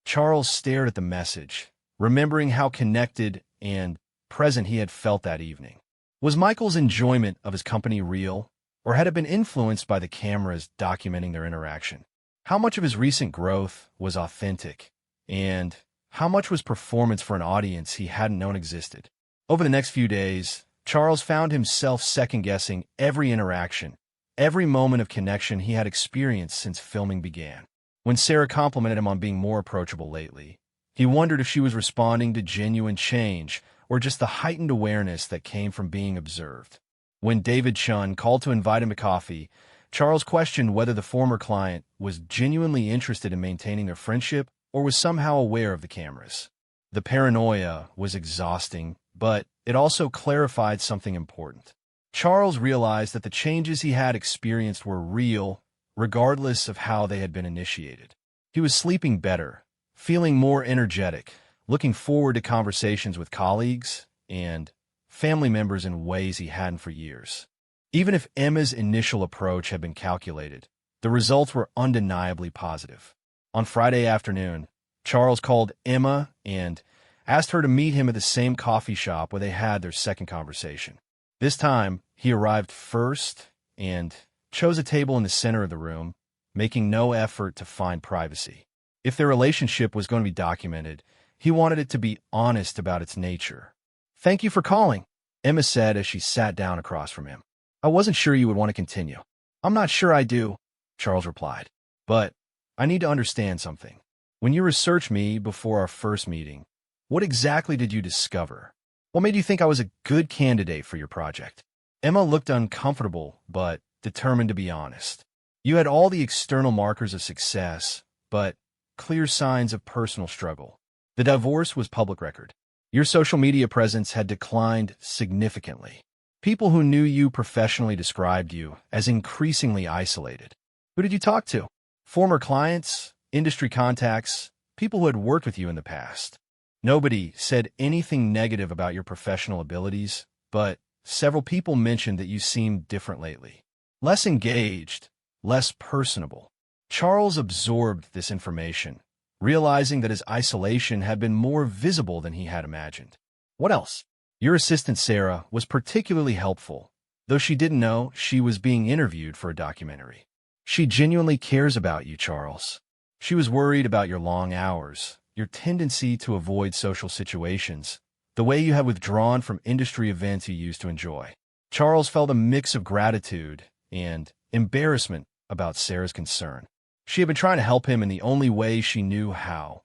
[SPEAKER 1] Charles stared at the message, remembering how connected and present he had felt that evening. Was Michael's enjoyment of his company real, or had it been influenced by the cameras documenting their interaction? How much of his recent growth was authentic, and how much was performance for an audience he hadn't known existed? Over the next few days, Charles found himself second-guessing every interaction, every moment of connection he had experienced since filming began. When Sarah complimented him on being more approachable lately, he wondered if she was responding to genuine change or just the heightened awareness that came from being observed. When David Chun called to invite him to coffee, Charles questioned whether the former client was genuinely interested in maintaining their friendship or was somehow aware of the cameras. The paranoia was exhausting, but it also clarified something important. Charles realized that the changes he had experienced were real, regardless of how they had been initiated. He was sleeping better, feeling more energetic, looking forward to conversations with colleagues and family members in ways he hadn't for years. Even if Emma's initial approach had been calculated, the results were undeniably positive. On Friday afternoon, Charles called Emma and asked her to meet him at the same coffee shop where they had their second conversation. This time, he arrived first and chose a table in the center of the room, making no effort to find privacy. If their relationship was going to be documented, he wanted it to be honest about its nature. "Thank you for calling," Emma said as she sat down across from him. "I wasn't sure you would want to continue." "I'm not sure I do," Charles replied. "But I need to understand something. When you researched me before our first meeting, what exactly did you discover? What made you think I was a good candidate for your project?" Emma looked uncomfortable, but determined to be honest. "You had all the external markers of success, but clear signs of personal struggle. The divorce was public record. Your social media presence had declined significantly. People who knew you professionally described you as increasingly isolated. Who did you talk to? Former clients, industry contacts, people who had worked with you in the past. Nobody said anything negative about your professional abilities, but several people mentioned that you seemed different lately. Less engaged, less personable." Charles absorbed this information, realizing that his isolation had been more visible than he had imagined. "What else?" "Your assistant Sarah was particularly helpful, though she didn't know she was being interviewed for a documentary. She genuinely cares about you, Charles. She was worried about your long hours, your tendency to avoid social situations, the way you had withdrawn from industry events you used to enjoy." Charles felt a mix of gratitude and embarrassment about Sarah's concern. She had been trying to help him in the only way she knew how,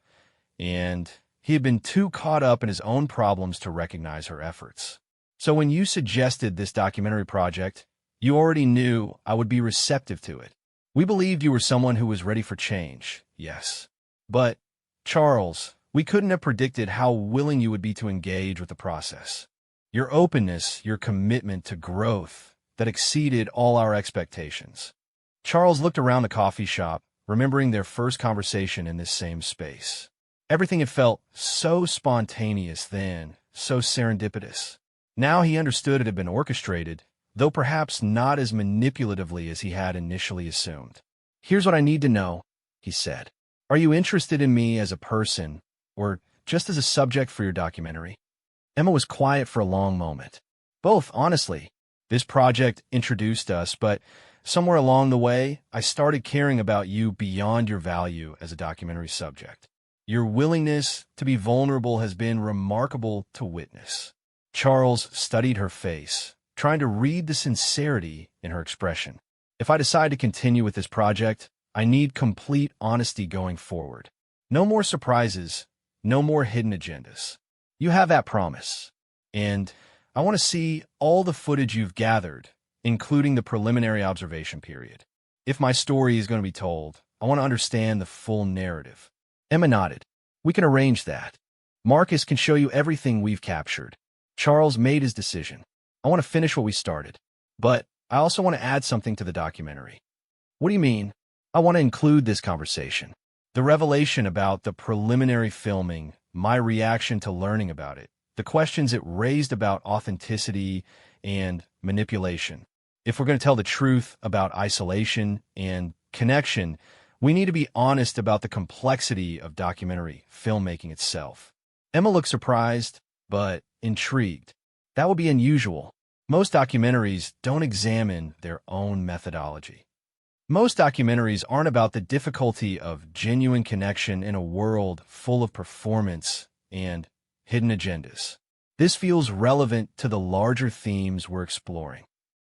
[SPEAKER 1] and he had been too caught up in his own problems to recognize her efforts. "So when you suggested this documentary project, you already knew I would be receptive to it. We believed you were someone who was ready for change, yes. But, Charles, we couldn't have predicted how willing you would be to engage with the process. Your openness, your commitment to growth that exceeded all our expectations." Charles looked around the coffee shop, remembering their first conversation in this same space. Everything had felt so spontaneous then, so serendipitous. Now he understood it had been orchestrated, though perhaps not as manipulatively as he had initially assumed. "Here's what I need to know," he said. "Are you interested in me as a person, or just as a subject for your documentary?" Emma was quiet for a long moment. "Both, honestly. This project introduced us, but Somewhere along the way, I started caring about you beyond your value as a documentary subject. Your willingness to be vulnerable has been remarkable to witness." Charles studied her face, trying to read the sincerity in her expression. "If I decide to continue with this project, I need complete honesty going forward. No more surprises, no more hidden agendas. You have that promise. And I want to see all the footage you've gathered, including the preliminary observation period. If my story is going to be told, I want to understand the full narrative." Emma nodded. "We can arrange that. Marcus can show you everything we've captured." Charles made his decision. "I want to finish what we started, but I also want to add something to the documentary." "What do you mean?" "I want to include this conversation. The revelation about the preliminary filming, my reaction to learning about it, the questions it raised about authenticity and manipulation. If we're going to tell the truth about isolation and connection, we need to be honest about the complexity of documentary filmmaking itself." Emma looked surprised, but intrigued. That would be unusual. Most documentaries don't examine their own methodology. Most documentaries aren't about the difficulty of genuine connection in a world full of performance and hidden agendas. This feels relevant to the larger themes we're exploring.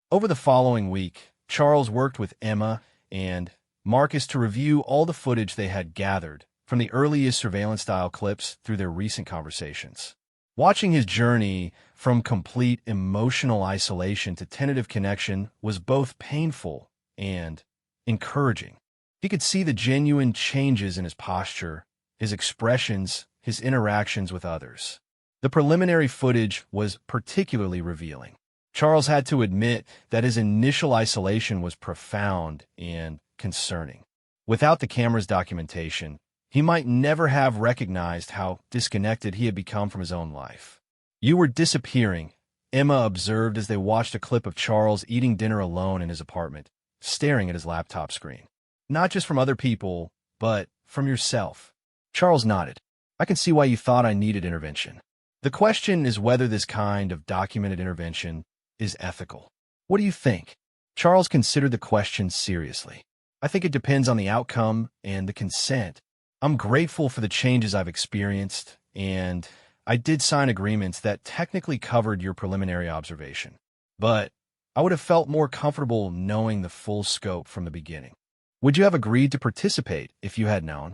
[SPEAKER 1] Over the following week, Charles worked with Emma and Marcus to review all the footage they had gathered, from the earliest surveillance-style clips through their recent conversations. Watching his journey from complete emotional isolation to tentative connection was both painful and encouraging. He could see the genuine changes in his posture, his expressions, his interactions with others. The preliminary footage was particularly revealing. Charles had to admit that his initial isolation was profound and concerning. Without the camera's documentation, he might never have recognized how disconnected he had become from his own life. "You were disappearing," Emma observed as they watched a clip of Charles eating dinner alone in his apartment, staring at his laptop screen. "Not just from other people, but from yourself." Charles nodded. "I can see why you thought I needed intervention. The question is whether this kind of documented intervention is ethical. What do you think?" Charles considered the question seriously. "I think it depends on the outcome and the consent. I'm grateful for the changes I've experienced, and I did sign agreements that technically covered your preliminary observation. But I would have felt more comfortable knowing the full scope from the beginning." "Would you have agreed to participate if you had known?"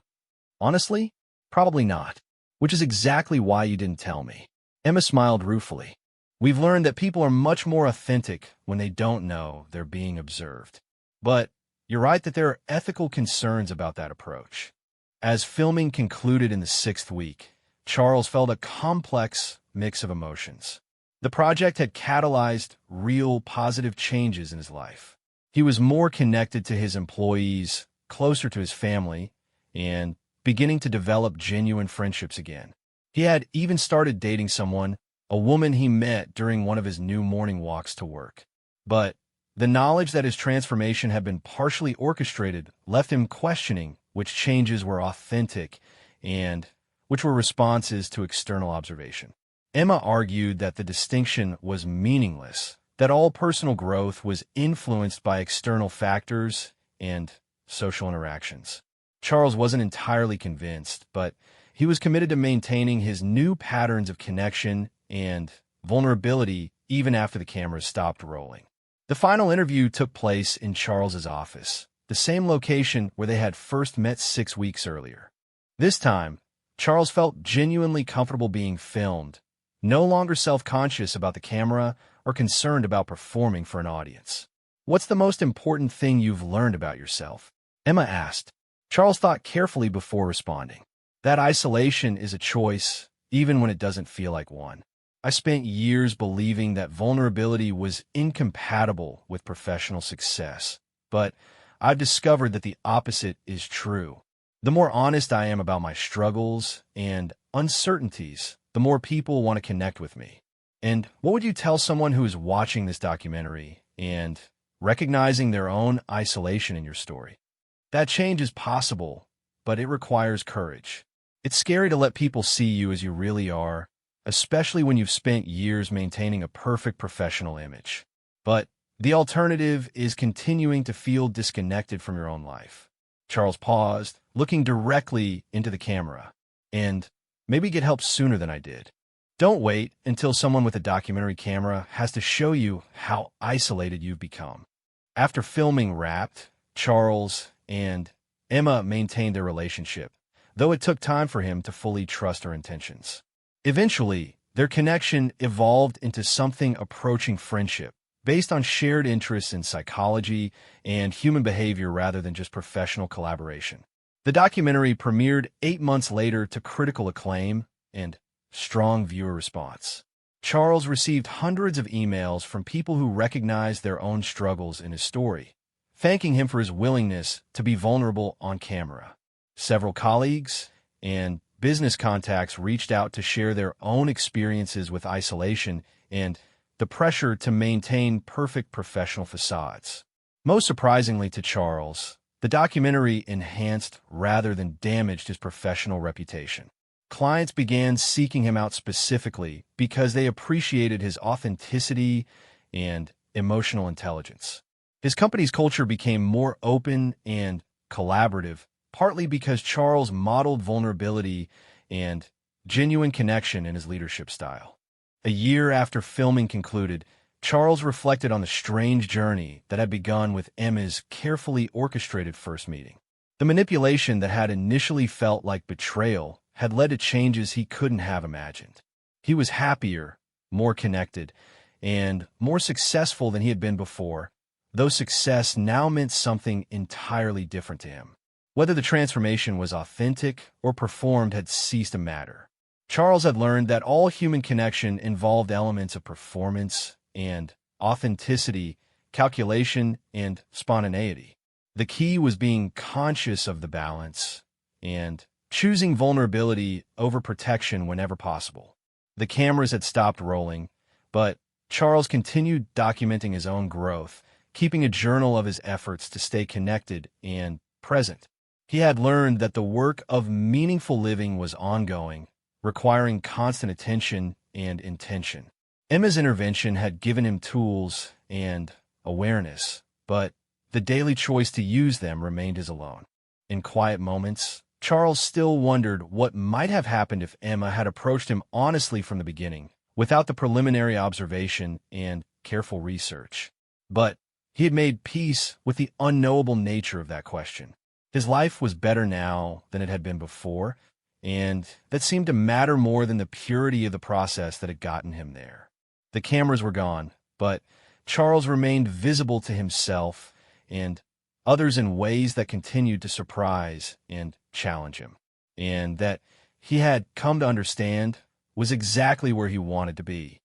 [SPEAKER 1] "Honestly, probably not, which is exactly why you didn't tell me." Emma smiled ruefully. "We've learned that people are much more authentic when they don't know they're being observed. But you're right that there are ethical concerns about that approach." As filming concluded in the 6th week, Charles felt a complex mix of emotions. The project had catalyzed real positive changes in his life. He was more connected to his employees, closer to his family, and beginning to develop genuine friendships again. He had even started dating someone, a woman he met during one of his new morning walks to work. But the knowledge that his transformation had been partially orchestrated left him questioning which changes were authentic and which were responses to external observation. Emma argued that the distinction was meaningless, that all personal growth was influenced by external factors and social interactions. Charles wasn't entirely convinced, but he was committed to maintaining his new patterns of connection and vulnerability even after the cameras stopped rolling. The final interview took place in Charles's office, the same location where they had first met 6 weeks earlier. This time, Charles felt genuinely comfortable being filmed, no longer self-conscious about the camera or concerned about performing for an audience. "What's the most important thing you've learned about yourself?" Emma asked. Charles thought carefully before responding. "That isolation is a choice, even when it doesn't feel like one. I spent years believing that vulnerability was incompatible with professional success, but I've discovered that the opposite is true. The more honest I am about my struggles and uncertainties, the more people want to connect with me." And what would you tell someone who is watching this documentary and recognizing their own isolation in your story? That change is possible, but it requires courage. It's scary to let people see you as you really are, especially when you've spent years maintaining a perfect professional image. But The alternative is continuing to feel disconnected from your own life. Charles paused, looking directly into the camera. And maybe get help sooner than I did. Don't wait until someone with a documentary camera has to show you how isolated you've become. After filming Wrapped, Charles and Emma maintained their relationship, though it took time for him to fully trust her intentions. Eventually, their connection evolved into something approaching friendship, based on shared interests in psychology and human behavior rather than just professional collaboration. The documentary premiered 8 months later to critical acclaim and strong viewer response. Charles received hundreds of emails from people who recognized their own struggles in his story, thanking him for his willingness to be vulnerable on camera. Several colleagues and business contacts reached out to share their own experiences with isolation and the pressure to maintain perfect professional facades. Most surprisingly to Charles, the documentary enhanced rather than damaged his professional reputation. Clients began seeking him out specifically because they appreciated his authenticity and emotional intelligence. His company's culture became more open and collaborative, partly because Charles modeled vulnerability and genuine connection in his leadership style. A year after filming concluded, Charles reflected on the strange journey that had begun with Emma's carefully orchestrated first meeting. The manipulation that had initially felt like betrayal had led to changes he couldn't have imagined. He was happier, more connected, and more successful than he had been before, though success now meant something entirely different to him. Whether the transformation was authentic or performed had ceased to matter. Charles had learned that all human connection involved elements of performance and authenticity, calculation, and spontaneity. The key was being conscious of the balance and choosing vulnerability over protection whenever possible. The cameras had stopped rolling, but Charles continued documenting his own growth, keeping a journal of his efforts to stay connected and present. He had learned that the work of meaningful living was ongoing, requiring constant attention and intention. Emma's intervention had given him tools and awareness, but the daily choice to use them remained his alone. In quiet moments, Charles still wondered what might have happened if Emma had approached him honestly from the beginning, without the preliminary observation and careful research. But he had made peace with the unknowable nature of that question. His life was better now than it had been before, and that seemed to matter more than the purity of the process that had gotten him there. The cameras were gone, but Charles remained visible to himself and others in ways that continued to surprise and challenge him, and that he had come to understand was exactly where he wanted to be.